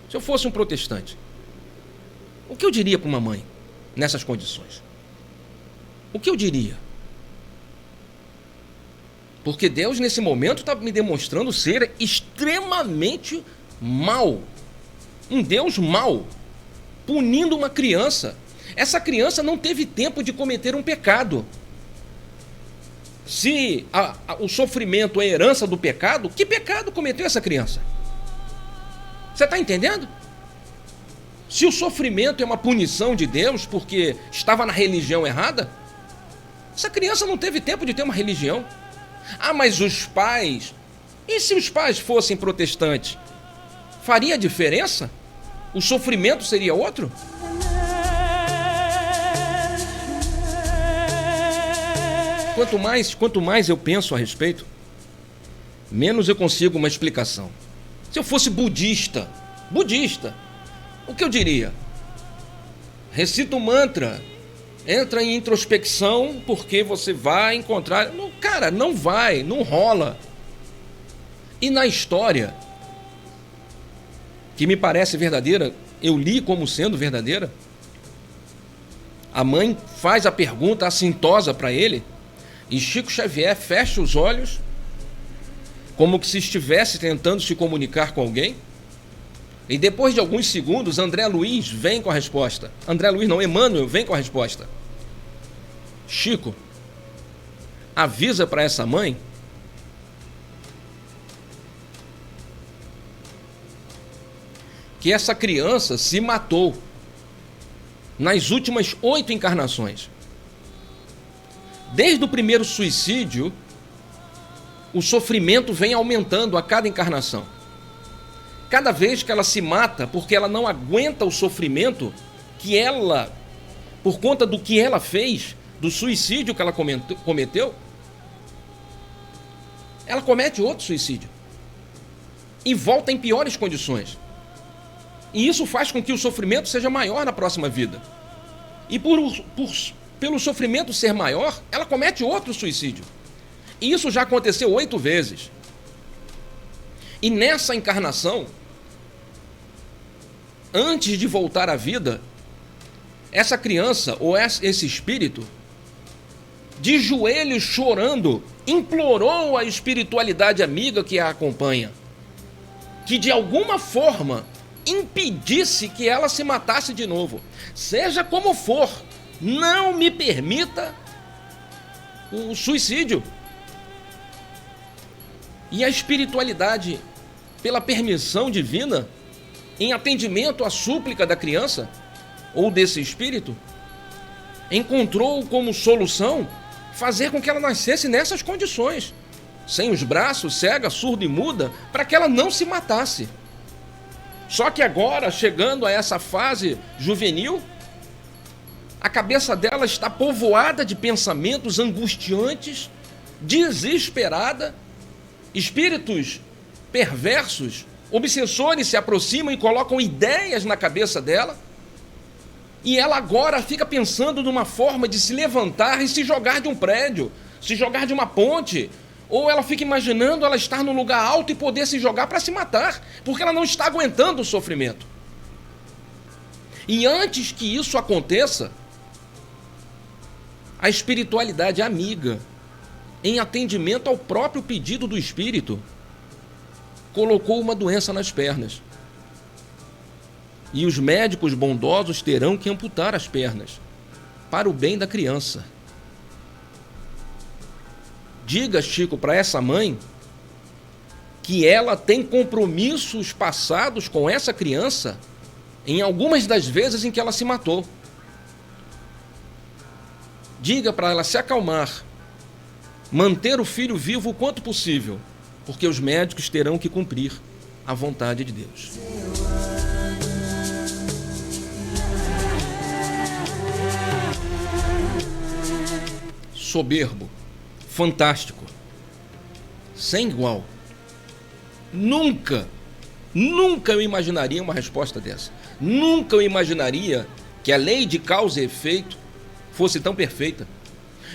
Se eu fosse um protestante, o que eu diria para uma mãe nessas condições? O que eu diria? Porque Deus, nesse momento, está me demonstrando ser extremamente mau. Um Deus mau, punindo uma criança. Essa criança não teve tempo de cometer um pecado. Se o sofrimento é herança do pecado, que pecado cometeu essa criança? Você está entendendo? Se o sofrimento é uma punição de Deus porque estava na religião errada, essa criança não teve tempo de ter uma religião. Ah, mas os pais... E se os pais fossem protestantes? Faria diferença? O sofrimento seria outro? Quanto mais eu penso a respeito, menos eu consigo uma explicação. Se eu fosse budista, o que eu diria? Recita o mantra, entra em introspecção, porque você vai encontrar... Não, cara, não vai, não rola. E na história, que me parece verdadeira, eu li como sendo verdadeira, a mãe faz a pergunta assintosa para ele, e Chico Xavier fecha os olhos, como que se estivesse tentando se comunicar com alguém. E depois de alguns segundos, André Luiz vem com a resposta. André Luiz não, Emmanuel vem com a resposta. Chico, avisa para essa mãe que essa criança se matou nas últimas 8 encarnações. Desde o primeiro suicídio, o sofrimento vem aumentando a cada encarnação. Cada vez que ela se mata, porque ela não aguenta o sofrimento que ela, por conta do que ela fez, do suicídio que ela cometeu, ela comete outro suicídio e volta em piores condições. E isso faz com que o sofrimento seja maior na próxima vida. E pelo sofrimento ser maior, ela comete outro suicídio. E isso já aconteceu 8 vezes. E nessa encarnação, antes de voltar à vida, essa criança ou esse espírito, de joelhos chorando, implorou a espiritualidade amiga que a acompanha, que de alguma forma impedisse que ela se matasse de novo. Seja como for, não me permita o suicídio. E a espiritualidade, pela permissão divina, em atendimento à súplica da criança ou desse espírito, encontrou como solução fazer com que ela nascesse nessas condições, sem os braços, cega, surda e muda, para que ela não se matasse. Só que agora, chegando a essa fase juvenil, a cabeça dela está povoada de pensamentos angustiantes, desesperada, espíritos perversos, obsessores se aproximam e colocam ideias na cabeça dela, e ela agora fica pensando numa forma de se levantar e se jogar de um prédio, se jogar de uma ponte, ou ela fica imaginando ela estar num lugar alto e poder se jogar para se matar, porque ela não está aguentando o sofrimento. E antes que isso aconteça, a espiritualidade amiga, em atendimento ao próprio pedido do espírito, colocou uma doença nas pernas. E os médicos bondosos terão que amputar as pernas, para o bem da criança. Diga, Chico, para essa mãe que ela tem compromissos passados com essa criança em algumas das vezes em que ela se matou. Diga para ela se acalmar, manter o filho vivo o quanto possível, porque os médicos terão que cumprir a vontade de Deus. Soberbo, fantástico, sem igual. Nunca eu imaginaria uma resposta dessa. Nunca eu imaginaria que a lei de causa e efeito fosse tão perfeita.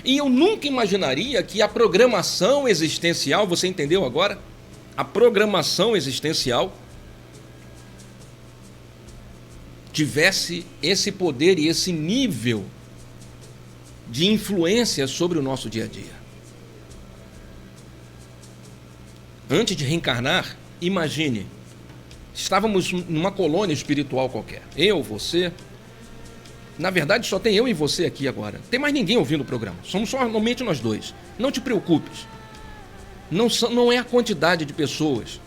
E eu nunca imaginaria que a programação existencial, você entendeu agora? A programação existencial tivesse esse poder e esse nível de influência sobre o nosso dia a dia. Antes de reencarnar, imagine, estávamos numa colônia espiritual qualquer. Eu, você. Na verdade, só tem eu e você aqui agora. Não tem mais ninguém ouvindo o programa. Somos somente nós dois. Não te preocupes. Não é a quantidade de pessoas.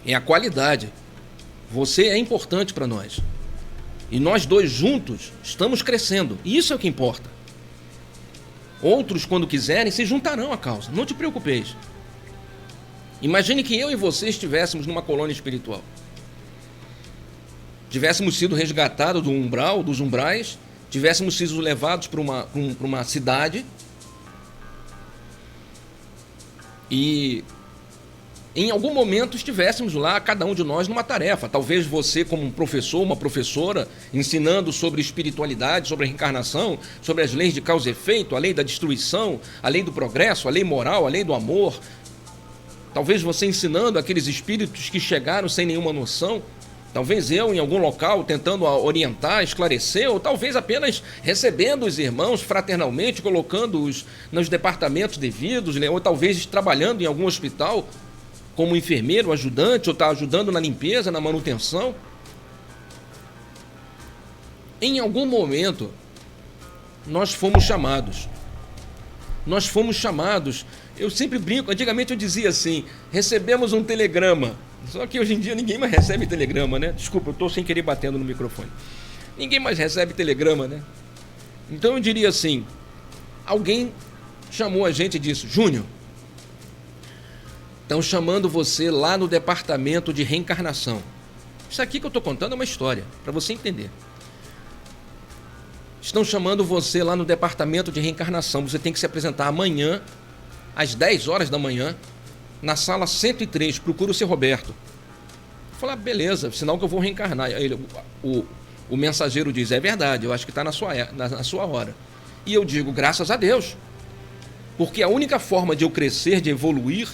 É a qualidade. Você é importante para nós. E nós dois juntos estamos crescendo. E isso é o que importa. Outros, quando quiserem, se juntarão à causa. Não te preocupeis. Imagine que eu e você estivéssemos numa colônia espiritual. Tivéssemos sido resgatados do umbral, dos umbrais, tivéssemos sido levados para uma cidade e em algum momento estivéssemos lá, cada um de nós, numa tarefa. Talvez você como um professor, uma professora, ensinando sobre espiritualidade, sobre a reencarnação, sobre as leis de causa e efeito, a lei da destruição, a lei do progresso, a lei moral, a lei do amor. Talvez você ensinando aqueles espíritos que chegaram sem nenhuma noção. Talvez eu em algum local tentando orientar, esclarecer, ou talvez apenas recebendo os irmãos fraternalmente, colocando-os nos departamentos devidos, ou talvez trabalhando em algum hospital como enfermeiro, ajudante, ou está ajudando na limpeza, na manutenção. Em algum momento, nós fomos chamados. Nós fomos chamados. Eu sempre brinco, antigamente eu dizia assim, recebemos um telegrama. Só que hoje em dia ninguém mais recebe telegrama, né? Desculpa, eu estou sem querer batendo no microfone. Ninguém mais recebe telegrama, né? Então eu diria assim, alguém chamou a gente e disse, Júnior, estão chamando você lá no departamento de reencarnação. Isso aqui que eu estou contando é uma história, para você entender. Estão chamando você lá no departamento de reencarnação. Você tem que se apresentar amanhã, às 10 horas da manhã, na sala 103. Procura o seu Roberto. Eu falei, beleza, sinal que eu vou reencarnar. Ele, o mensageiro diz, é verdade, eu acho que está na sua hora. E eu digo, graças a Deus. Porque a única forma de eu crescer, de evoluir,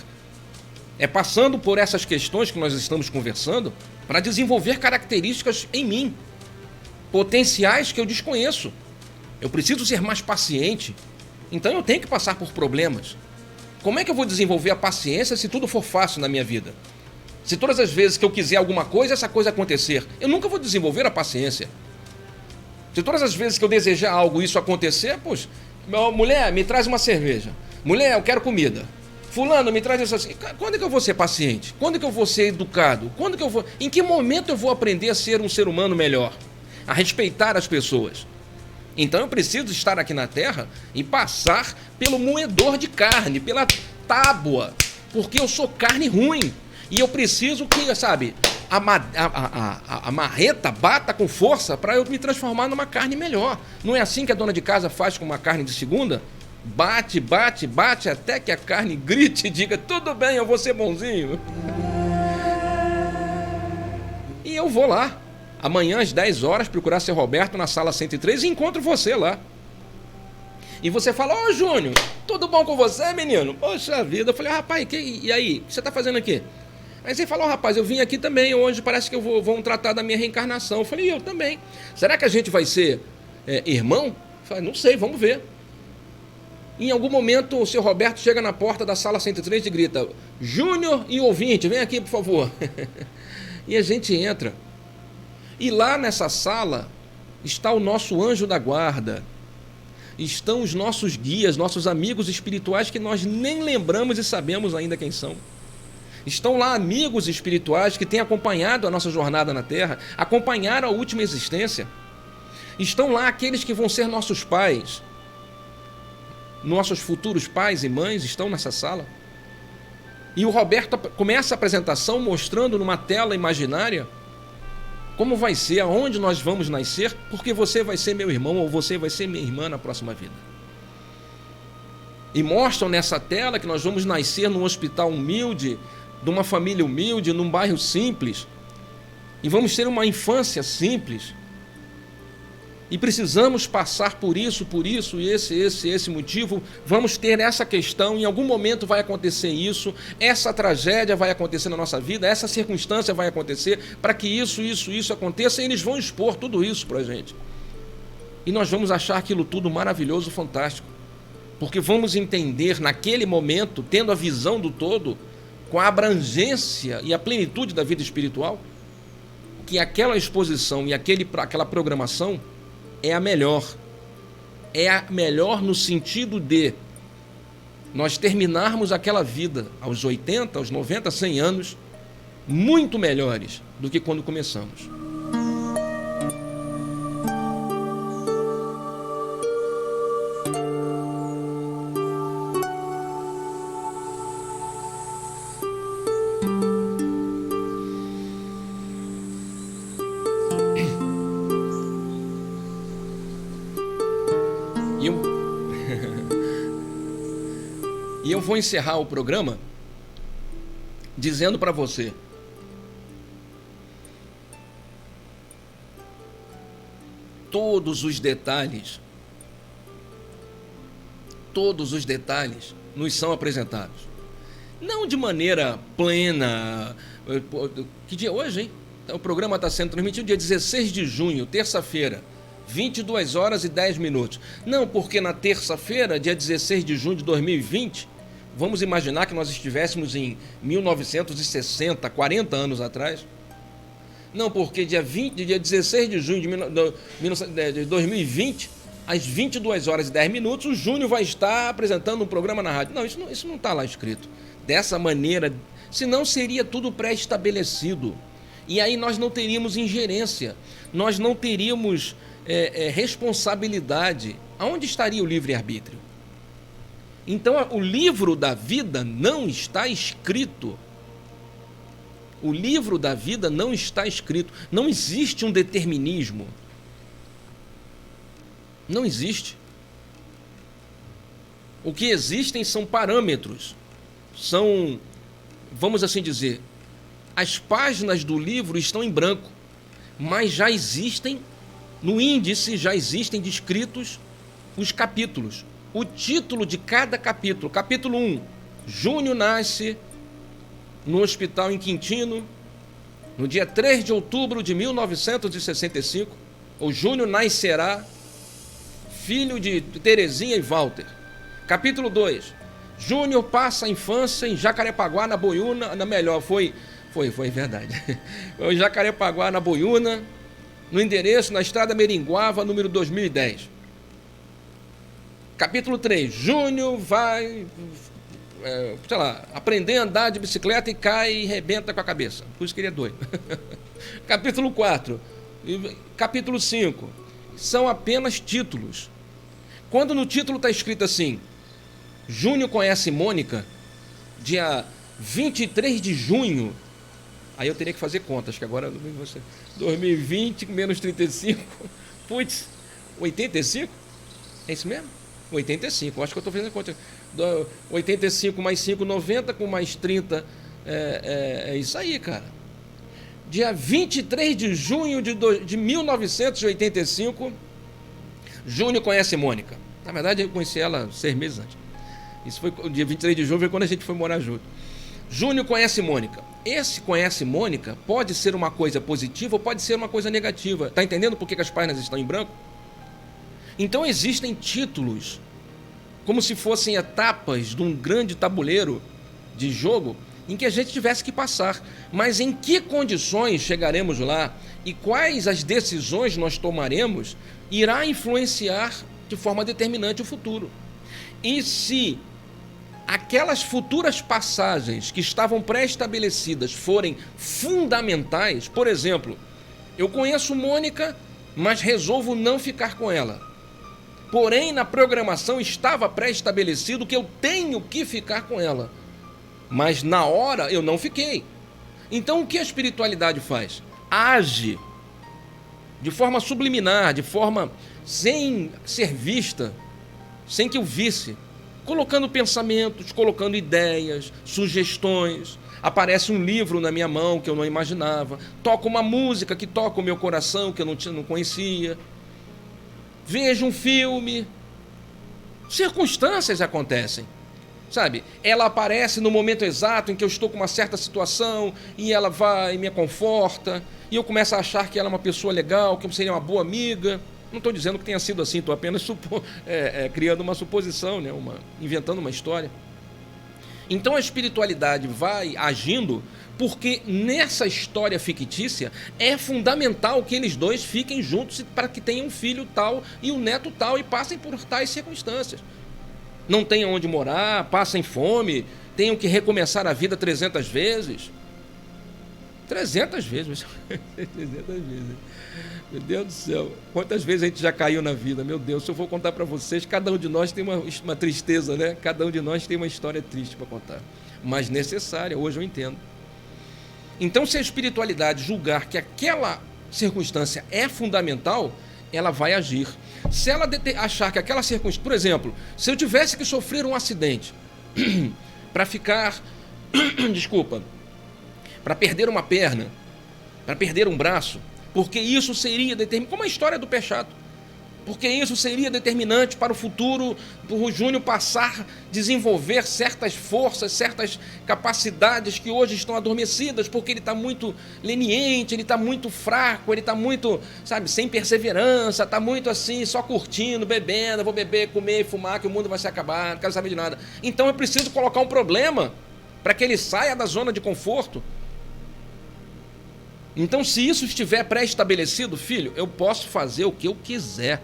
é passando por essas questões que nós estamos conversando para desenvolver características em mim, potenciais que eu desconheço. Eu preciso ser mais paciente, então eu tenho que passar por problemas. Como é que eu vou desenvolver a paciência se tudo for fácil na minha vida? Se todas as vezes que eu quiser alguma coisa, essa coisa acontecer, eu nunca vou desenvolver a paciência. Se todas as vezes que eu desejar algo isso acontecer, pois, mulher, me traz uma cerveja. Mulher, eu quero comida. Fulano, me traz isso assim. Quando é que eu vou ser paciente? Quando é que eu vou ser educado? Em que momento eu vou aprender a ser um ser humano melhor? A respeitar as pessoas? Então eu preciso estar aqui na Terra e passar pelo moedor de carne, pela tábua, porque eu sou carne ruim. E eu preciso que, sabe, a marreta bata com força para eu me transformar numa carne melhor. Não é assim que a dona de casa faz com uma carne de segunda? Bate, bate, bate, até que a carne grite e diga, tudo bem, eu vou ser bonzinho. E eu vou lá, amanhã às 10 horas, procurar seu Roberto na sala 103 e encontro você lá. E você fala, ô Júnior, tudo bom com você, menino? Poxa vida. Eu falei, rapaz, e aí, o que você está fazendo aqui? Aí você falou, rapaz, eu vim aqui também hoje, parece que vão tratar da minha reencarnação. Eu falei, eu também. Será que a gente vai ser irmão? Eu falei, não sei, vamos ver. Em algum momento, o seu Roberto chega na porta da sala 103 e grita, Júnior e ouvinte, vem aqui, por favor. E a gente entra. E lá nessa sala está o nosso anjo da guarda. Estão os nossos guias, nossos amigos espirituais que nós nem lembramos e sabemos ainda quem são. Estão lá amigos espirituais que têm acompanhado a nossa jornada na Terra, acompanharam a última existência. Estão lá aqueles que vão ser nossos pais. Nossos futuros pais e mães estão nessa sala. E o Roberto começa a apresentação mostrando numa tela imaginária como vai ser, aonde nós vamos nascer, porque você vai ser meu irmão ou você vai ser minha irmã na próxima vida. E mostram nessa tela que nós vamos nascer num hospital humilde, de uma família humilde, num bairro simples, e vamos ter uma infância simples. E precisamos passar por isso, e esse motivo, vamos ter essa questão, em algum momento vai acontecer isso, essa tragédia vai acontecer na nossa vida, essa circunstância vai acontecer, para que isso aconteça, e eles vão expor tudo isso para a gente. E nós vamos achar aquilo tudo maravilhoso, fantástico, porque vamos entender naquele momento, tendo a visão do todo, com a abrangência e a plenitude da vida espiritual, que aquela exposição e aquela programação é a melhor no sentido de nós terminarmos aquela vida aos 80, aos 90, 100 anos muito melhores do que quando começamos. eu vou encerrar o programa dizendo para você: todos os detalhes nos são apresentados. Não de maneira plena. Que dia é hoje, hein? O programa está sendo transmitido dia 16 de junho, terça-feira, 22 horas e 10 minutos. Não, porque na terça-feira, dia 16 de junho de 2020, vamos imaginar que nós estivéssemos em 1960, 40 anos atrás. Não, porque dia 16 de junho de 2020, às 22 horas e 10 minutos, o Júnior vai estar apresentando um programa na rádio. Não, isso não está lá escrito. Dessa maneira, senão seria tudo pré-estabelecido. E aí nós não teríamos ingerência, nós não teríamos responsabilidade. Aonde estaria o livre-arbítrio? Então, o livro da vida não está escrito. O livro da vida não está escrito. Não existe um determinismo. Não existe. O que existem são parâmetros. São, vamos assim dizer, as páginas do livro estão em branco, mas já existem, no índice, já existem descritos os capítulos. O título de cada capítulo. Capítulo 1. Júnior nasce no hospital em Quintino, no dia 3 de outubro de 1965. O Júnior nascerá filho de Terezinha e Walter. Capítulo 2. Júnior passa a infância em Jacarepaguá, na Boiúna, foi verdade. Em Jacarepaguá, na Boiúna, no endereço na Estrada Meringuava, número 2010. Capítulo 3. Júnior vai, aprender a andar de bicicleta e cai e rebenta com a cabeça. Por isso que ele é doido. Capítulo 4. Capítulo 5. São apenas títulos. Quando no título está escrito assim: Júnior conhece Mônica, dia 23 de junho. Aí eu teria que fazer contas, que agora 2020 menos 35. Putz, 85? É isso mesmo? 85, acho que eu estou fazendo conta. 85 mais 5, 90, com mais 30. É isso aí, cara. Dia 23 de junho de 1985, Júnior conhece Mônica. Na verdade, eu conheci ela 6 meses antes. Isso foi o dia 23 de junho, foi quando a gente foi morar junto. Júnior conhece Mônica. Esse conhece Mônica pode ser uma coisa positiva ou pode ser uma coisa negativa. Tá entendendo por que as páginas estão em branco? Então existem títulos, como se fossem etapas de um grande tabuleiro de jogo, em que a gente tivesse que passar. Mas em que condições chegaremos lá e quais as decisões nós tomaremos irá influenciar de forma determinante o futuro. E se aquelas futuras passagens que estavam pré-estabelecidas forem fundamentais, por exemplo, eu conheço Mônica, mas resolvo não ficar com ela. Porém, na programação estava pré-estabelecido que eu tenho que ficar com ela. Mas na hora eu não fiquei. Então o que a espiritualidade faz? Age de forma subliminar, de forma sem ser vista, sem que eu visse, colocando pensamentos, colocando ideias, sugestões. Aparece um livro na minha mão que eu não imaginava. Toca uma música que toca o meu coração que eu não conhecia. Vejo um filme. Circunstâncias acontecem. Sabe, ela aparece no momento exato em que eu estou com uma certa situação e ela vai e me conforta e eu começo a achar que ela é uma pessoa legal, que eu seria uma boa amiga. Não estou dizendo que tenha sido assim, estou apenas criando uma suposição, né? Inventando uma história. Então a espiritualidade vai agindo porque nessa história fictícia é fundamental que eles dois fiquem juntos para que tenham um filho tal e um neto tal e passem por tais circunstâncias. Não tenham onde morar, passem fome, tenham que recomeçar a vida 300 vezes. 300 vezes. 300 vezes. Meu Deus do céu. Quantas vezes a gente já caiu na vida? Meu Deus, se eu for contar para vocês, cada um de nós tem uma tristeza, né? Cada um de nós tem uma história triste para contar. Mas necessária, hoje eu entendo. Então, se a espiritualidade julgar que aquela circunstância é fundamental, ela vai agir. Se ela achar que aquela circunstância... Por exemplo, se eu tivesse que sofrer um acidente para ficar, desculpa, para perder uma perna, para perder um braço, porque isso seria determinante, como a história do pé chato, porque isso seria determinante para o futuro, para o Júnior passar a desenvolver certas forças, certas capacidades que hoje estão adormecidas, porque ele está muito leniente, ele está muito fraco, ele está muito, sabe, sem perseverança, está muito assim, só curtindo, bebendo, vou beber, comer, fumar, que o mundo vai se acabar, não quero saber de nada. Então eu preciso colocar um problema para que ele saia da zona de conforto. Então, se isso estiver pré-estabelecido, filho, eu posso fazer o que eu quiser.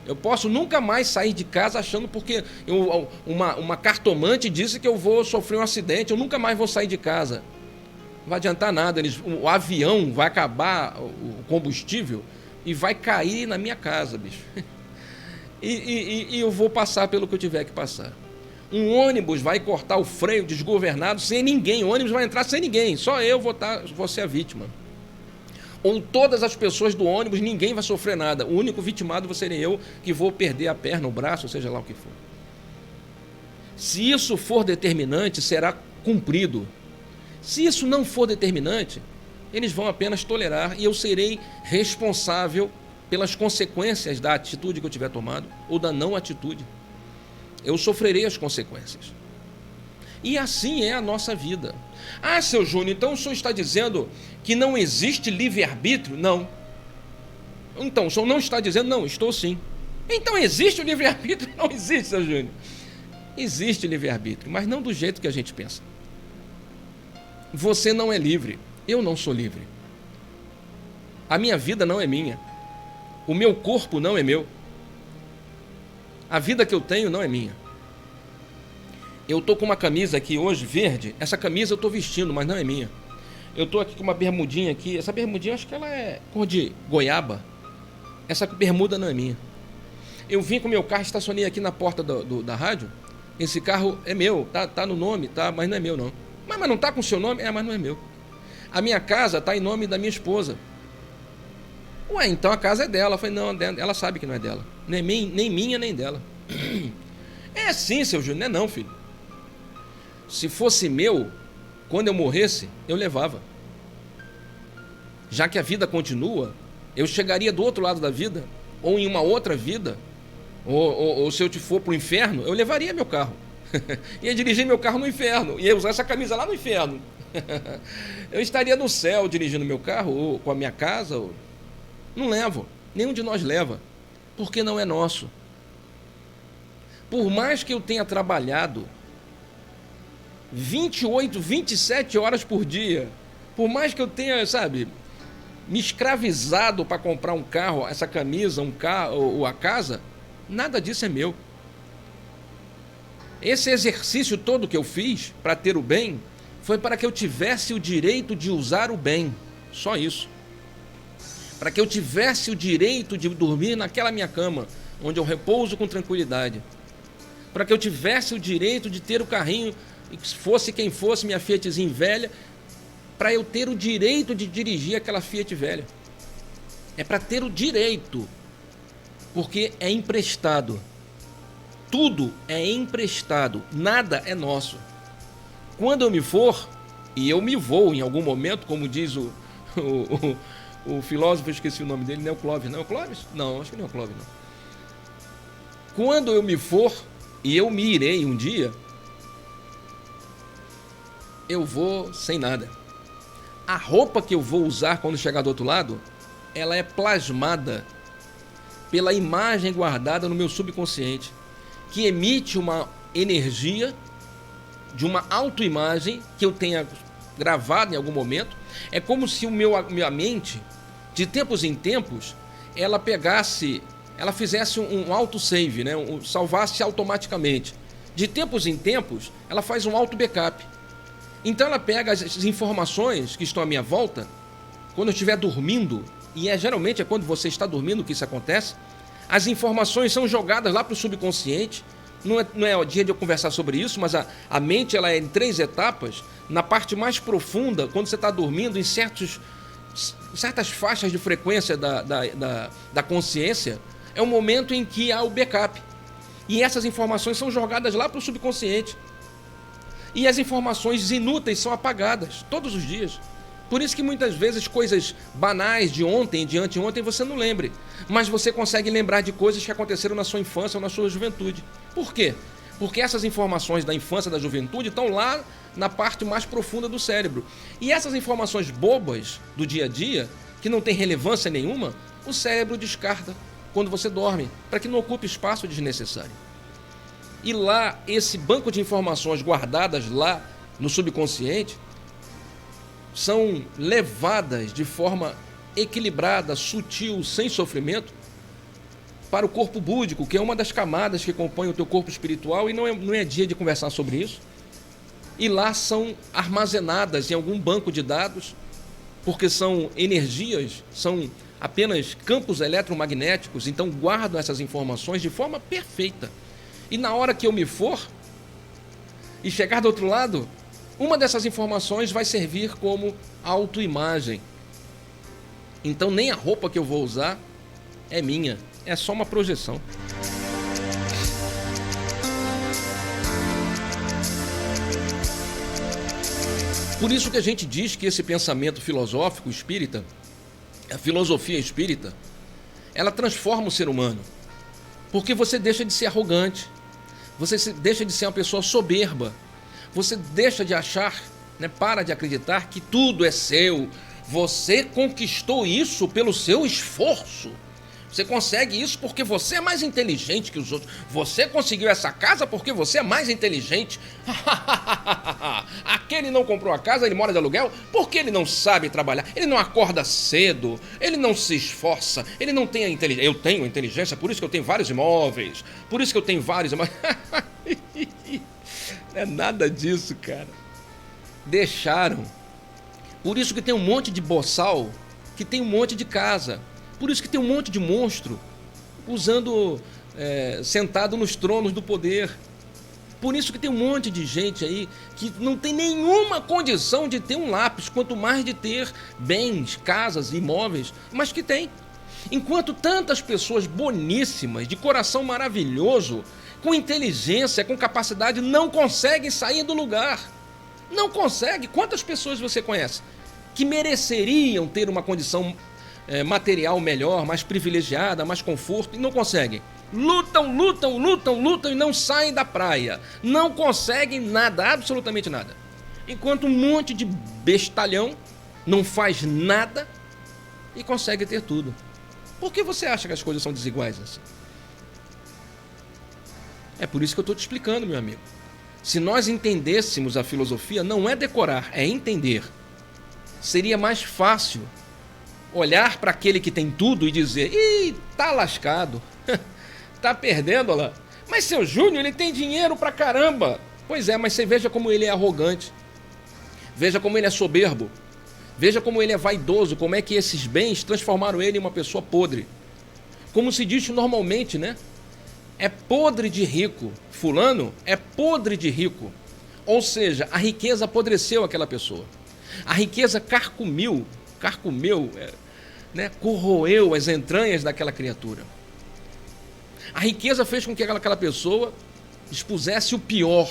Eu posso nunca mais sair de casa achando porque uma cartomante disse que eu vou sofrer um acidente, eu nunca mais vou sair de casa. Não vai adiantar nada, o avião vai acabar o combustível e vai cair na minha casa, bicho. E eu vou passar pelo que eu tiver que passar. Um ônibus vai cortar o freio desgovernado sem ninguém, o ônibus vai entrar sem ninguém, só eu vou ser a vítima. Ou todas as pessoas do ônibus, ninguém vai sofrer nada. O único vitimado serei eu, que vou perder a perna, o braço, seja lá o que for. Se isso for determinante, será cumprido. Se isso não for determinante, eles vão apenas tolerar e eu serei responsável pelas consequências da atitude que eu tiver tomado ou da não atitude. Eu sofrerei as consequências. E assim é a nossa vida. Ah, seu Júnior, então o senhor está dizendo que não existe livre-arbítrio? Não. Então, o senhor não está dizendo? Não, estou sim. Então existe o livre-arbítrio? Não existe, seu Júnior. Existe livre-arbítrio, mas não do jeito que a gente pensa. Você não é livre, eu não sou livre. A minha vida não é minha. O meu corpo não é meu. A vida que eu tenho não é minha. Eu estou com uma camisa aqui hoje, verde. Essa camisa eu estou vestindo, mas não é minha. Eu estou aqui com uma bermudinha aqui. Essa bermudinha, acho que ela é cor de goiaba. Essa bermuda não é minha. Eu vim com o meu carro, estacionei aqui na porta da rádio. Esse carro é meu, tá no nome, tá, mas não é meu não. Mas não tá com o seu nome? É, mas não é meu. A minha casa tá em nome da minha esposa. Ué, então a casa é dela. Eu falei, não, ela sabe que não é dela. Nem minha, nem dela. É sim, seu Júnior, não é não, filho. Se fosse meu, quando eu morresse, eu levava. Já que a vida continua, eu chegaria do outro lado da vida, ou em uma outra vida, ou se eu te for para o inferno, eu levaria meu carro. Ia dirigir meu carro no inferno, ia usar essa camisa lá no inferno. Eu estaria no céu dirigindo meu carro, ou com a minha casa. Ou... Não levo, nenhum de nós leva, porque não é nosso. Por mais que eu tenha trabalhado 28, 27 horas por dia, por mais que eu tenha, sabe, me escravizado para comprar um carro, essa camisa, um carro ou a casa, nada disso é meu. Esse exercício todo que eu fiz para ter o bem foi para que eu tivesse o direito de usar o bem, só isso. Para que eu tivesse o direito de dormir naquela minha cama, onde eu repouso com tranquilidade. Para que eu tivesse o direito de ter o carrinho, e fosse quem fosse, minha Fiatzinha velha, para eu ter o direito de dirigir aquela Fiat velha. É para ter o direito, porque é emprestado. Tudo é emprestado, nada é nosso. Quando eu me for, e eu me vou em algum momento, como diz o filósofo, eu esqueci o nome dele, não é o Clóvis, não é o Clóvis? Não, acho que não é o Clóvis, não. Quando eu me for, e eu me irei um dia, eu vou sem nada. A roupa que eu vou usar quando chegar do outro lado, ela é plasmada pela imagem guardada no meu subconsciente, que emite uma energia de uma autoimagem que eu tenha gravado em algum momento. É como se minha mente, de tempos em tempos, ela fizesse um autosave, né? Salvasse automaticamente. De tempos em tempos, ela faz um auto-backup. Então ela pega as informações que estão à minha volta, quando eu estiver dormindo, e geralmente é quando você está dormindo que isso acontece, as informações são jogadas lá para o subconsciente. Não é o dia de eu conversar sobre isso, mas a mente ela é em 3 etapas. Na parte mais profunda, quando você está dormindo, em certas faixas de frequência da consciência, é o momento em que há o backup. E essas informações são jogadas lá para o subconsciente. E as informações inúteis são apagadas todos os dias. Por isso que muitas vezes coisas banais de ontem e de anteontem você não lembre, mas você consegue lembrar de coisas que aconteceram na sua infância ou na sua juventude. Por quê? Porque essas informações da infância e da juventude estão lá na parte mais profunda do cérebro. E essas informações bobas do dia a dia, que não tem relevância nenhuma, o cérebro descarta quando você dorme, para que não ocupe espaço desnecessário. E lá, esse banco de informações guardadas lá no subconsciente são levadas de forma equilibrada, sutil, sem sofrimento, para o corpo búdico, que é uma das camadas que compõem o teu corpo espiritual, e não é dia de conversar sobre isso. E lá são armazenadas em algum banco de dados, porque são energias, são apenas campos eletromagnéticos, então guardam essas informações de forma perfeita. E na hora que eu me for e chegar do outro lado, uma dessas informações vai servir como autoimagem. Então nem a roupa que eu vou usar é minha, é só uma projeção. Por isso que a gente diz que esse pensamento filosófico espírita, a filosofia espírita, ela transforma o ser humano. Porque você deixa de ser arrogante, você deixa de ser uma pessoa soberba, você deixa de achar, para de acreditar que tudo é seu, você conquistou isso pelo seu esforço. Você consegue isso porque você é mais inteligente que os outros. Você conseguiu essa casa porque você é mais inteligente. Aquele não comprou a casa, ele mora de aluguel porque ele não sabe trabalhar. Ele não acorda cedo, ele não se esforça, ele não tem a inteligência. Eu tenho inteligência, por isso que eu tenho vários imóveis. Por isso que eu tenho vários imóveis. Não é nada disso, cara. Deixaram. Por isso que tem um monte de boçal que tem um monte de casa. Por isso que tem um monte de monstro sentado nos tronos do poder. Por isso que tem um monte de gente aí que não tem nenhuma condição de ter um lápis, quanto mais de ter bens, casas, imóveis, mas que tem. Enquanto tantas pessoas boníssimas, de coração maravilhoso, com inteligência, com capacidade, não conseguem sair do lugar. Não consegue. Quantas pessoas você conhece que mereceriam ter uma condição material melhor, mais privilegiada, mais conforto, e não conseguem? Lutam e não saem da praia. Não conseguem nada, absolutamente nada. Enquanto um monte de bestalhão não faz nada e consegue ter tudo. Por que você acha que as coisas são desiguais assim? É por isso que eu estou te explicando, meu amigo. Se nós entendêssemos a filosofia, não é decorar, é entender. Seria mais fácil olhar para aquele que tem tudo e dizer: ih, tá lascado, tá perdendo lá. Mas seu Júnior, ele tem dinheiro pra caramba. Pois é, mas você veja como ele é arrogante. Veja como ele é soberbo. Veja como ele é vaidoso, como é que esses bens transformaram ele em uma pessoa podre. Como se diz normalmente, é podre de rico. Fulano é podre de rico. Ou seja, a riqueza apodreceu aquela pessoa. A riqueza carcomeu, corroeu as entranhas daquela criatura. A riqueza fez com que aquela pessoa expusesse o pior,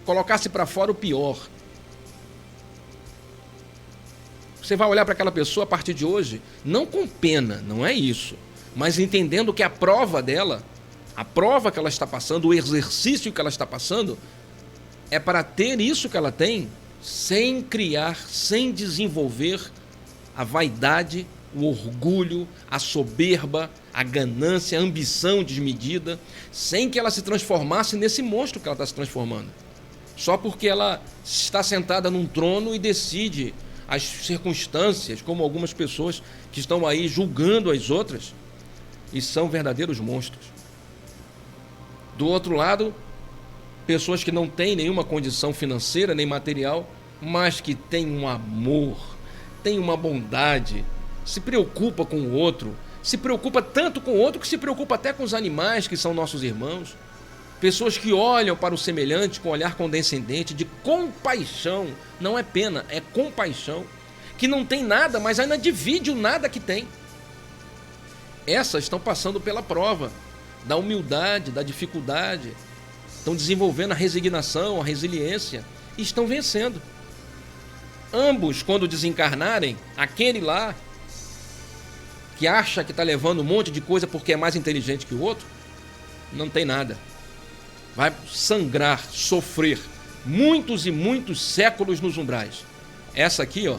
colocasse para fora o pior. Você vai olhar para aquela pessoa a partir de hoje, não com pena, não é isso, mas entendendo que a prova dela, a prova que ela está passando, o exercício que ela está passando, é para ter isso que ela tem, sem criar, sem desenvolver a vaidade, o orgulho, a soberba, a ganância, a ambição desmedida, sem que ela se transformasse nesse monstro que ela está se transformando. Só porque ela está sentada num trono e decide as circunstâncias, como algumas pessoas que estão aí julgando as outras, e são verdadeiros monstros. Do outro lado, pessoas que não têm nenhuma condição financeira nem material, mas que têm um amor, têm uma bondade, se preocupa com o outro, se preocupa tanto com o outro que se preocupa até com os animais que são nossos irmãos. Pessoas que olham para o semelhante com olhar condescendente, de compaixão, não é pena, é compaixão, que não tem nada, mas ainda divide o nada que tem. Essas estão passando pela prova da humildade, da dificuldade, estão desenvolvendo a resignação, a resiliência, estão vencendo. Ambos, quando desencarnarem, aquele lá, que acha que está levando um monte de coisa porque é mais inteligente que o outro, não tem nada. Vai sangrar, sofrer muitos e muitos séculos nos umbrais. Essa aqui, ó,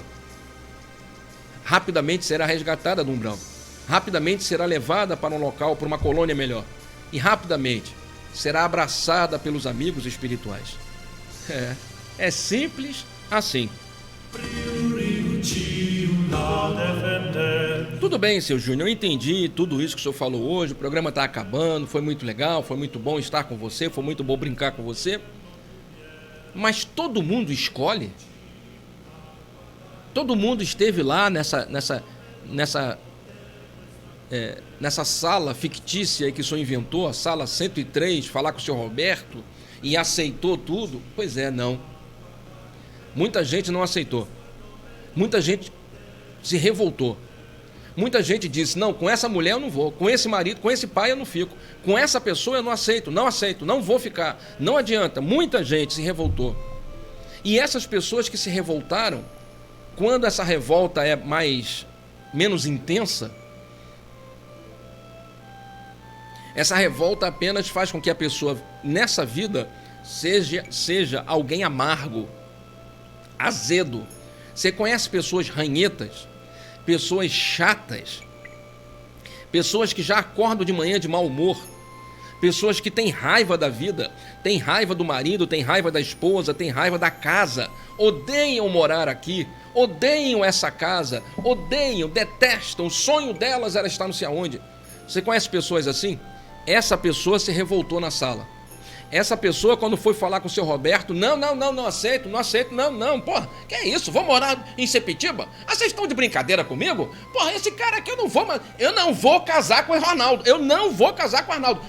rapidamente será resgatada do umbral. Rapidamente será levada para um local, para uma colônia melhor. E rapidamente será abraçada pelos amigos espirituais. É simples assim. Tudo bem, seu Júnior, eu entendi tudo isso que o senhor falou hoje. O programa está acabando, foi muito legal, foi muito bom estar com você, foi muito bom brincar com você. Mas todo mundo escolhe? Todo mundo esteve lá nessa sala fictícia que o senhor inventou, a sala 103, falar com o senhor Roberto, e aceitou tudo? Pois é, não. Muita gente não aceitou. Muita gente se revoltou. Muita gente disse, não, com essa mulher eu não vou, com esse marido, com esse pai eu não fico, com essa pessoa eu não aceito, não vou ficar, não adianta. Muita gente se revoltou. E essas pessoas que se revoltaram, quando essa revolta é menos intensa, essa revolta apenas faz com que a pessoa, nessa vida, seja alguém amargo, azedo. Você conhece pessoas ranhetas, pessoas chatas, pessoas que já acordam de manhã de mau humor, pessoas que têm raiva da vida, têm raiva do marido, têm raiva da esposa, têm raiva da casa, odeiam morar aqui, odeiam essa casa, odeiam, detestam, o sonho delas era estar não sei aonde. Você conhece pessoas assim? Essa pessoa se revoltou na sala. Essa pessoa, quando foi falar com o seu Roberto, não aceito, não, porra, que é isso, vou morar em Sepetiba? Ah, vocês estão de brincadeira comigo? Porra, esse cara aqui eu não vou casar com o Arnaldo,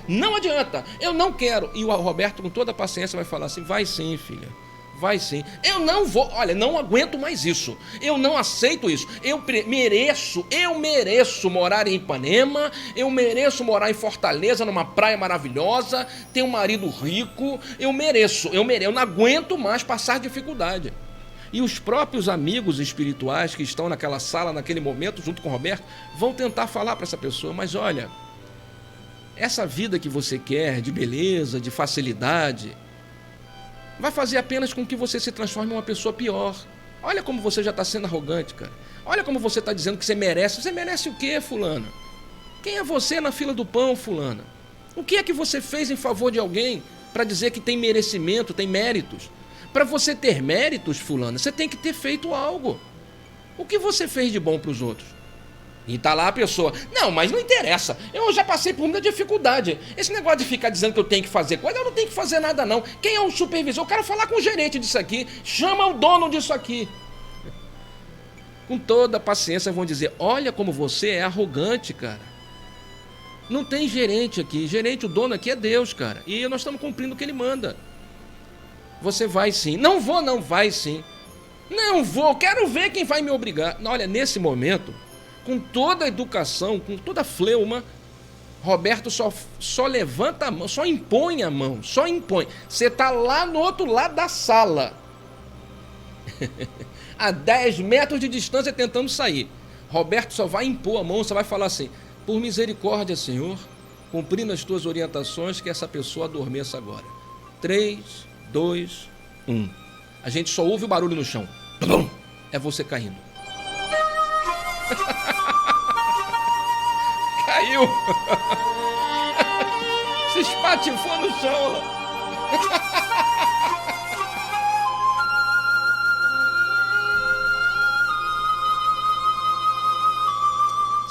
não adianta, eu não quero. E o Roberto, com toda a paciência, vai falar assim, vai sim, filha. Vai sim. Eu não vou, olha, não aguento mais isso. Eu não aceito isso. Eu mereço morar em Ipanema, eu mereço morar em Fortaleza, numa praia maravilhosa, ter um marido rico, eu não aguento mais passar dificuldade. E os próprios amigos espirituais que estão naquela sala, naquele momento, junto com o Roberto, vão tentar falar para essa pessoa, mas olha, essa vida que você quer, de beleza, de facilidade, vai fazer apenas com que você se transforme em uma pessoa pior. Olha como você já está sendo arrogante, cara. Olha como você está dizendo que você merece. Você merece o quê, fulana? Quem é você na fila do pão, fulana? O que é que você fez em favor de alguém para dizer que tem merecimento, tem méritos? Para você ter méritos, fulana, você tem que ter feito algo. O que você fez de bom para os outros? E tá lá a pessoa, não, mas não interessa, eu já passei por muita dificuldade. Esse negócio de ficar dizendo que eu tenho que fazer coisa, eu não tenho que fazer nada não. Quem é o supervisor? Eu quero falar com o gerente disso aqui, chama o dono disso aqui. Com toda a paciência vão dizer, olha como você é arrogante, cara. Não tem gerente aqui, o dono aqui é Deus, cara. E nós estamos cumprindo o que ele manda. Você vai sim. Não vou não, vai sim. Não vou, quero ver quem vai me obrigar. Olha, nesse momento, com toda a educação, com toda a fleuma, Roberto só levanta a mão, só impõe a mão, só impõe. Você está lá no outro lado da sala, a 10 metros de distância tentando sair. Roberto só vai impor a mão, só vai falar assim, por misericórdia, Senhor, cumprindo as tuas orientações, que essa pessoa adormeça agora. 3, 2, 1. A gente só ouve o barulho no chão. É você caindo. Caiu. Se espatifou no chão.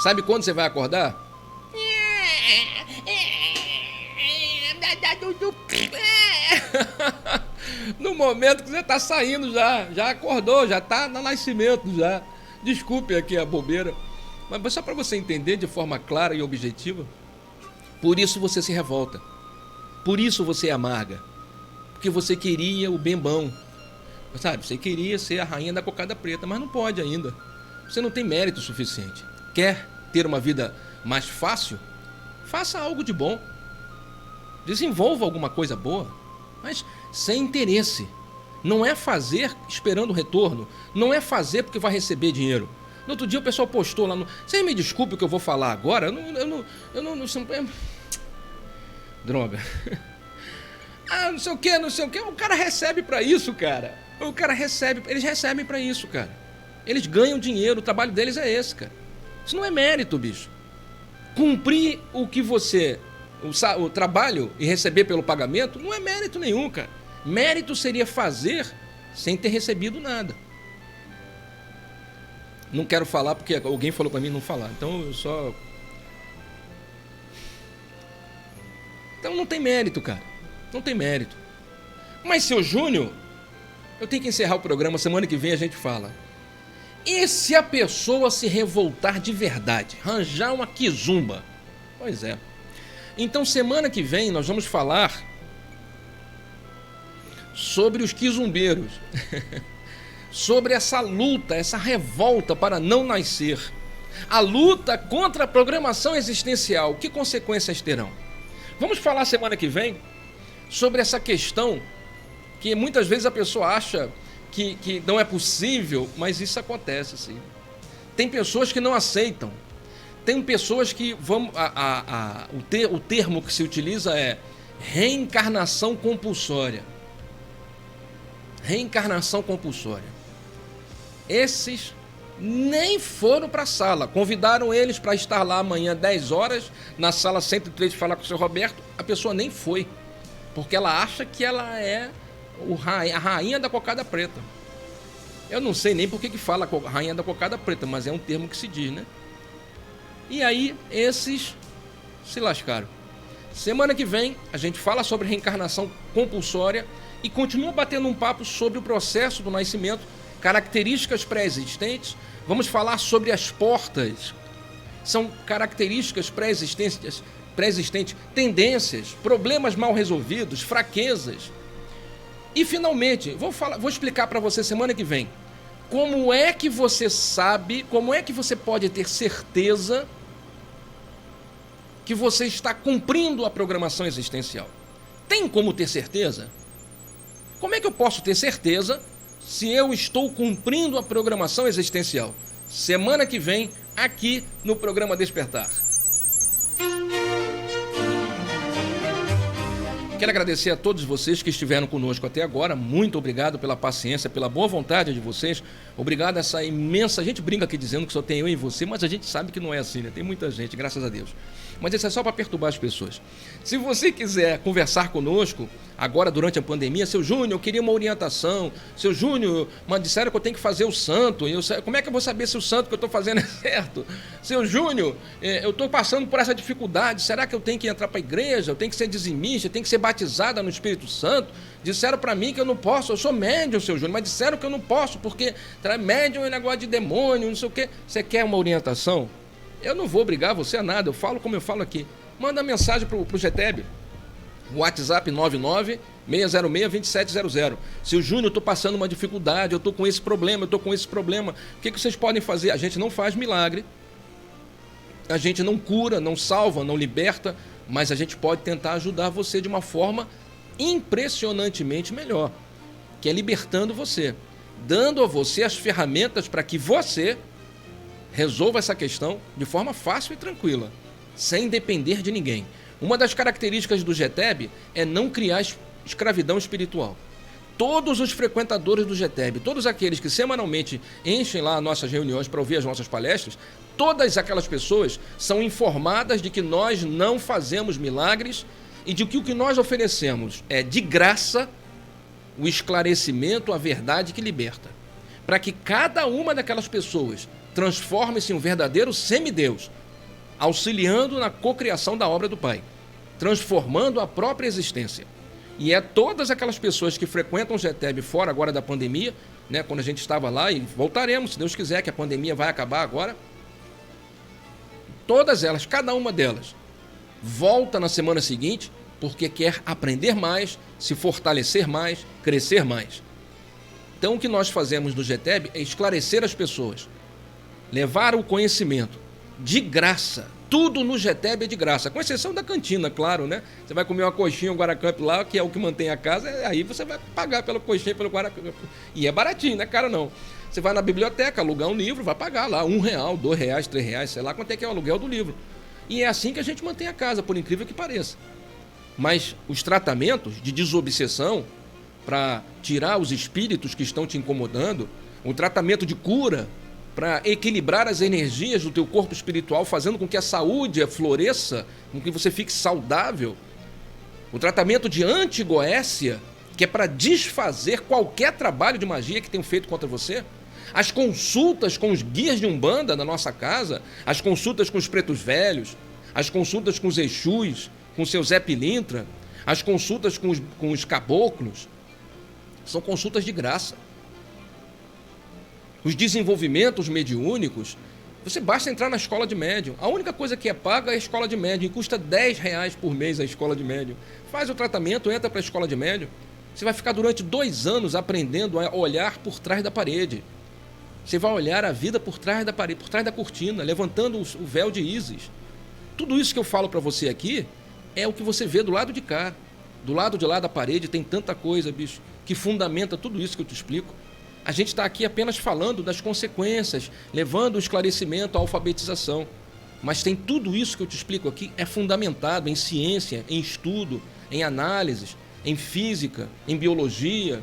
Sabe quando você vai acordar? No momento que você está saindo já acordou, já está no nascimento já. Desculpe aqui a bobeira, mas só para você entender de forma clara e objetiva. Por isso você se revolta, por isso você amarga, porque você queria o bem bom, sabe? Você queria ser a rainha da cocada preta, mas não pode ainda. Você não tem mérito suficiente. Quer ter uma vida mais fácil? Faça algo de bom, desenvolva alguma coisa boa, mas sem interesse. Não é fazer esperando retorno. Não é fazer porque vai receber dinheiro. No outro dia o pessoal postou lá no... Vocês me desculpem o que eu vou falar agora. Eu não droga. Ah, não sei o que, não sei o que. O cara recebe pra isso, cara. O cara recebe. Eles recebem pra isso, cara. Eles ganham dinheiro. O trabalho deles é esse, cara. Isso não é mérito, bicho. Cumprir o que você... O trabalho e receber pelo pagamento não é mérito nenhum, cara. Mérito seria fazer sem ter recebido nada. Não quero falar porque alguém falou pra mim não falar. Então eu só... Então não tem mérito, cara. Não tem mérito. Mas, seu Júnior, eu tenho que encerrar o programa. Semana que vem a gente fala. E se a pessoa se revoltar de verdade? Arranjar uma quizumba? Pois é. Então, semana que vem, nós vamos falar sobre os quizumbeiros. Sobre essa luta, essa revolta para não nascer. A luta contra a programação existencial. Que consequências terão? Vamos falar semana que vem sobre essa questão que muitas vezes a pessoa acha que não é possível, mas isso acontece, sim. Tem pessoas que não aceitam. Tem pessoas que vão... o termo que se utiliza é reencarnação compulsória. Reencarnação compulsória. Esses nem foram para a sala. Convidaram eles para estar lá amanhã, 10 horas, na sala 103, falar com o seu Roberto. A pessoa nem foi. Porque ela acha que ela é a rainha da cocada preta. Eu não sei nem por que fala rainha da cocada preta, mas é um termo que se diz, né? E aí, esses se lascaram. Semana que vem, a gente fala sobre reencarnação compulsória e continua batendo um papo sobre o processo do nascimento, características pré-existentes. Vamos falar sobre as portas. São características pré-existentes, tendências, problemas mal resolvidos, fraquezas. E finalmente, vou explicar para você semana que vem como é que você sabe, como é que você pode ter certeza que você está cumprindo a programação existencial. Tem como ter certeza? Como é que eu posso ter certeza se eu estou cumprindo a programação existencial? Semana que vem, aqui no programa Despertar. Quero agradecer a todos vocês que estiveram conosco até agora. Muito obrigado pela paciência, pela boa vontade de vocês. Obrigado a essa imensa... A gente brinca aqui dizendo que só tem eu e você, mas a gente sabe que não é assim, né? Tem muita gente, graças a Deus. Mas isso é só para perturbar as pessoas. Se você quiser conversar conosco, agora durante a pandemia, seu Júnior, eu queria uma orientação. Seu Júnior, mas disseram que eu tenho que fazer o santo. Como é que eu vou saber se o santo que eu estou fazendo é certo? Seu Júnior, eu estou passando por essa dificuldade. Será que eu tenho que entrar para a igreja? Eu tenho que ser dizimista? Eu tenho que ser batizada no Espírito Santo? Disseram para mim que eu não posso. Eu sou médium, seu Júnior, mas disseram que eu não posso, porque médium é negócio de demônio, não sei o quê. Você quer uma orientação? Eu não vou obrigar você a nada, eu falo como eu falo aqui. Manda mensagem pro GTEB. WhatsApp 99-606-2700. Seu Júnior, eu estou passando uma dificuldade, eu estou com esse problema, O que vocês podem fazer? A gente não faz milagre. A gente não cura, não salva, não liberta, mas a gente pode tentar ajudar você de uma forma impressionantemente melhor, que é libertando você, dando a você as ferramentas para que você resolva essa questão de forma fácil e tranquila, sem depender de ninguém. Uma das características do GTEB é não criar escravidão espiritual. Todos os frequentadores do GTEB, todos aqueles que semanalmente enchem lá nossas reuniões para ouvir as nossas palestras, todas aquelas pessoas são informadas de que nós não fazemos milagres e de que o que nós oferecemos é de graça o esclarecimento, a verdade que liberta. Para que cada uma daquelas pessoas transforme-se em um verdadeiro semideus, auxiliando na cocriação da obra do Pai, transformando a própria existência. E é todas aquelas pessoas que frequentam o GTEB fora agora da pandemia, né, quando a gente estava lá, e voltaremos, se Deus quiser, que a pandemia vai acabar agora, todas elas, cada uma delas, volta na semana seguinte, porque quer aprender mais, se fortalecer mais, crescer mais. Então o que nós fazemos no GTEB é esclarecer as pessoas, levar o conhecimento, de graça. Tudo no GTEB é de graça, com exceção da cantina, claro, né? Você vai comer uma coxinha, um Guaracamp lá, que é o que mantém a casa, aí você vai pagar pela coxinha, pelo Guaracamp. E é baratinho, não é caro não. Você vai na biblioteca, alugar um livro, vai pagar lá R$1, R$2, R$3, sei lá quanto é que é o aluguel do livro. E é assim que a gente mantém a casa, por incrível que pareça. Mas os tratamentos de desobsessão, para tirar os espíritos que estão te incomodando, o tratamento de cura, para equilibrar as energias do teu corpo espiritual, fazendo com que a saúde floresça, com que você fique saudável. O tratamento de anti-goécia, que é para desfazer qualquer trabalho de magia que tenham feito contra você. As consultas com os guias de Umbanda na nossa casa, as consultas com os pretos velhos, as consultas com os Exus, com o seu Zé Pilintra, as consultas com os caboclos, são consultas de graça. Os desenvolvimentos mediúnicos, você basta entrar na escola de médium. A única coisa que é paga é a escola de médium, e custa R$10 por mês a escola de médium. Faz o tratamento, entra para a escola de médium. Você vai ficar durante 2 anos aprendendo a olhar por trás da parede. Você vai olhar a vida por trás da parede, por trás da cortina, levantando o véu de Ísis. Tudo isso que eu falo para você aqui é o que você vê do lado de cá. Do lado de lá da parede tem tanta coisa, bicho, que fundamenta tudo isso que eu te explico. A gente está aqui apenas falando das consequências, levando o esclarecimento, a alfabetização. Mas tem tudo isso que eu te explico aqui, é fundamentado em ciência, em estudo, em análises, em física, em biologia.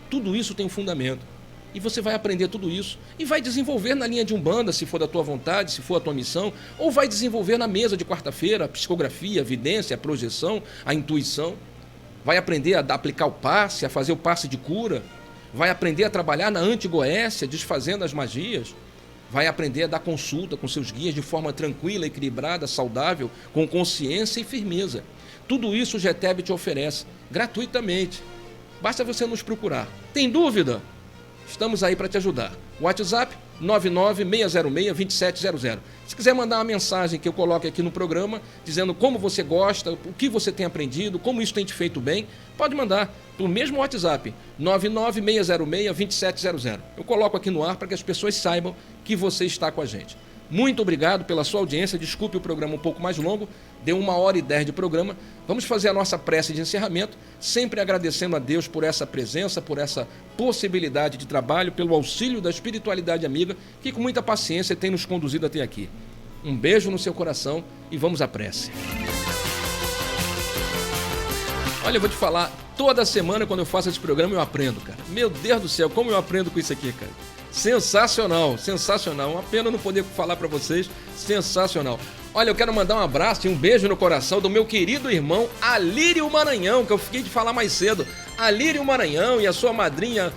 Tudo isso tem um fundamento. E você vai aprender tudo isso e vai desenvolver na linha de Umbanda, se for da tua vontade, se for a tua missão, ou vai desenvolver na mesa de quarta-feira, a psicografia, a evidência, a projeção, a intuição. Vai aprender a aplicar o passe, a fazer o passe de cura. Vai aprender a trabalhar na anti-goécia, desfazendo as magias. Vai aprender a dar consulta com seus guias de forma tranquila, equilibrada, saudável, com consciência e firmeza. Tudo isso o GTEB te oferece, gratuitamente. Basta você nos procurar. Tem dúvida? Estamos aí para te ajudar. WhatsApp 996062700. Se quiser mandar uma mensagem que eu coloque aqui no programa, dizendo como você gosta, o que você tem aprendido, como isso tem te feito bem, pode mandar pelo mesmo WhatsApp 996062700. Eu coloco aqui no ar para que as pessoas saibam que você está com a gente. Muito obrigado pela sua audiência. Desculpe o programa um pouco mais longo, deu 1h10 de programa. Vamos fazer a nossa prece de encerramento, sempre agradecendo a Deus por essa presença, por essa possibilidade de trabalho, pelo auxílio da espiritualidade amiga, que com muita paciência tem nos conduzido até aqui. Um beijo no seu coração e vamos à prece. Olha, eu vou te falar, toda semana quando eu faço esse programa eu aprendo, cara. Meu Deus do céu, como eu aprendo com isso aqui, cara. Sensacional, sensacional. Uma pena não poder falar para vocês. Sensacional. Olha, eu quero mandar um abraço e um beijo no coração do meu querido irmão Alírio Maranhão, que eu fiquei de falar mais cedo. Alírio Maranhão e a sua madrinha,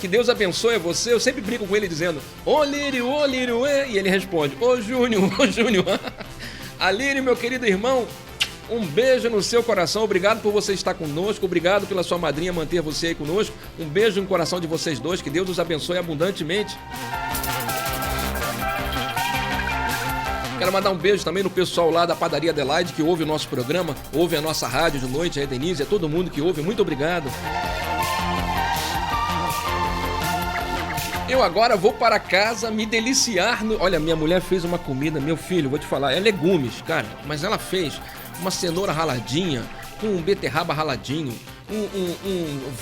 que Deus abençoe você. Eu sempre brinco com ele dizendo, ô Lírio, e ele responde, ô Júnior, ô Júnior. Alírio, meu querido irmão, um beijo no seu coração, obrigado por você estar conosco, obrigado pela sua madrinha manter você aí conosco, um beijo no coração de vocês dois, que Deus os abençoe abundantemente. Quero mandar um beijo também no pessoal lá da Padaria Adelaide, que ouve o nosso programa, ouve a nossa rádio de noite, a Denise, é todo mundo que ouve, muito obrigado. Eu agora vou para casa me deliciar Olha, minha mulher fez uma comida, meu filho, vou te falar, é legumes, cara, mas ela fez uma cenoura raladinha, com um beterraba raladinho,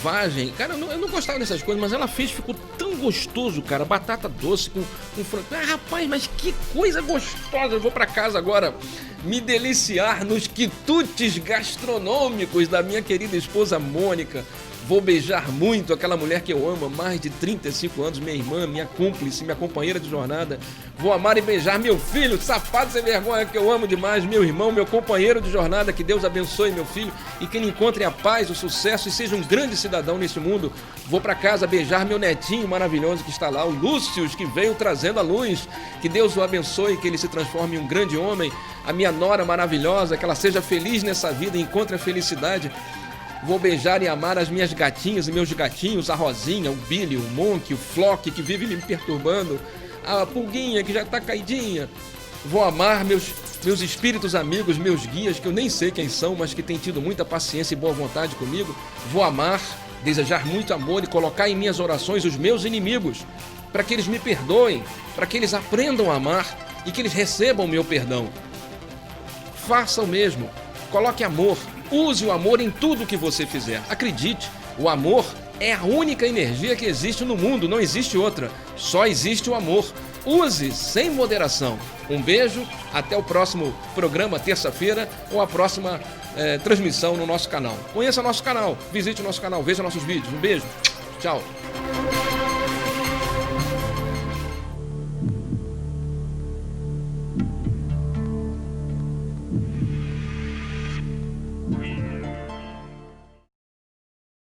vagem. Cara, eu não gostava dessas coisas, mas ela fez, ficou tão gostoso, cara. Batata doce com frango. Ah, rapaz, mas que coisa gostosa. Eu vou pra casa agora me deliciar nos quitutes gastronômicos da minha querida esposa Mônica. Vou beijar muito aquela mulher que eu amo há mais de 35 anos, minha irmã, minha cúmplice, minha companheira de jornada. Vou amar e beijar meu filho, safado sem vergonha, que eu amo demais, meu irmão, meu companheiro de jornada. Que Deus abençoe meu filho e que ele encontre a paz, o sucesso e seja um grande cidadão nesse mundo. Vou para casa beijar meu netinho maravilhoso que está lá, o Lúcio, que veio trazendo a luz. Que Deus o abençoe, que ele se transforme em um grande homem. A minha nora maravilhosa, que ela seja feliz nessa vida e encontre a felicidade. Vou beijar e amar as minhas gatinhas e meus gatinhos, a Rosinha, o Billy, o Monk, o Flock, que vive me perturbando, a Pulguinha, que já tá caidinha. Vou amar meus espíritos amigos, meus guias, que eu nem sei quem são, mas que têm tido muita paciência e boa vontade comigo. Vou amar, desejar muito amor e colocar em minhas orações os meus inimigos, para que eles me perdoem, para que eles aprendam a amar, e que eles recebam o meu perdão. Faça o mesmo. Coloque amor. Use o amor em tudo que você fizer. Acredite, o amor é a única energia que existe no mundo, não existe outra. Só existe o amor. Use sem moderação. Um beijo, até o próximo programa, terça-feira, ou a próxima transmissão no nosso canal. Conheça nosso canal, visite o nosso canal, veja nossos vídeos. Um beijo, tchau.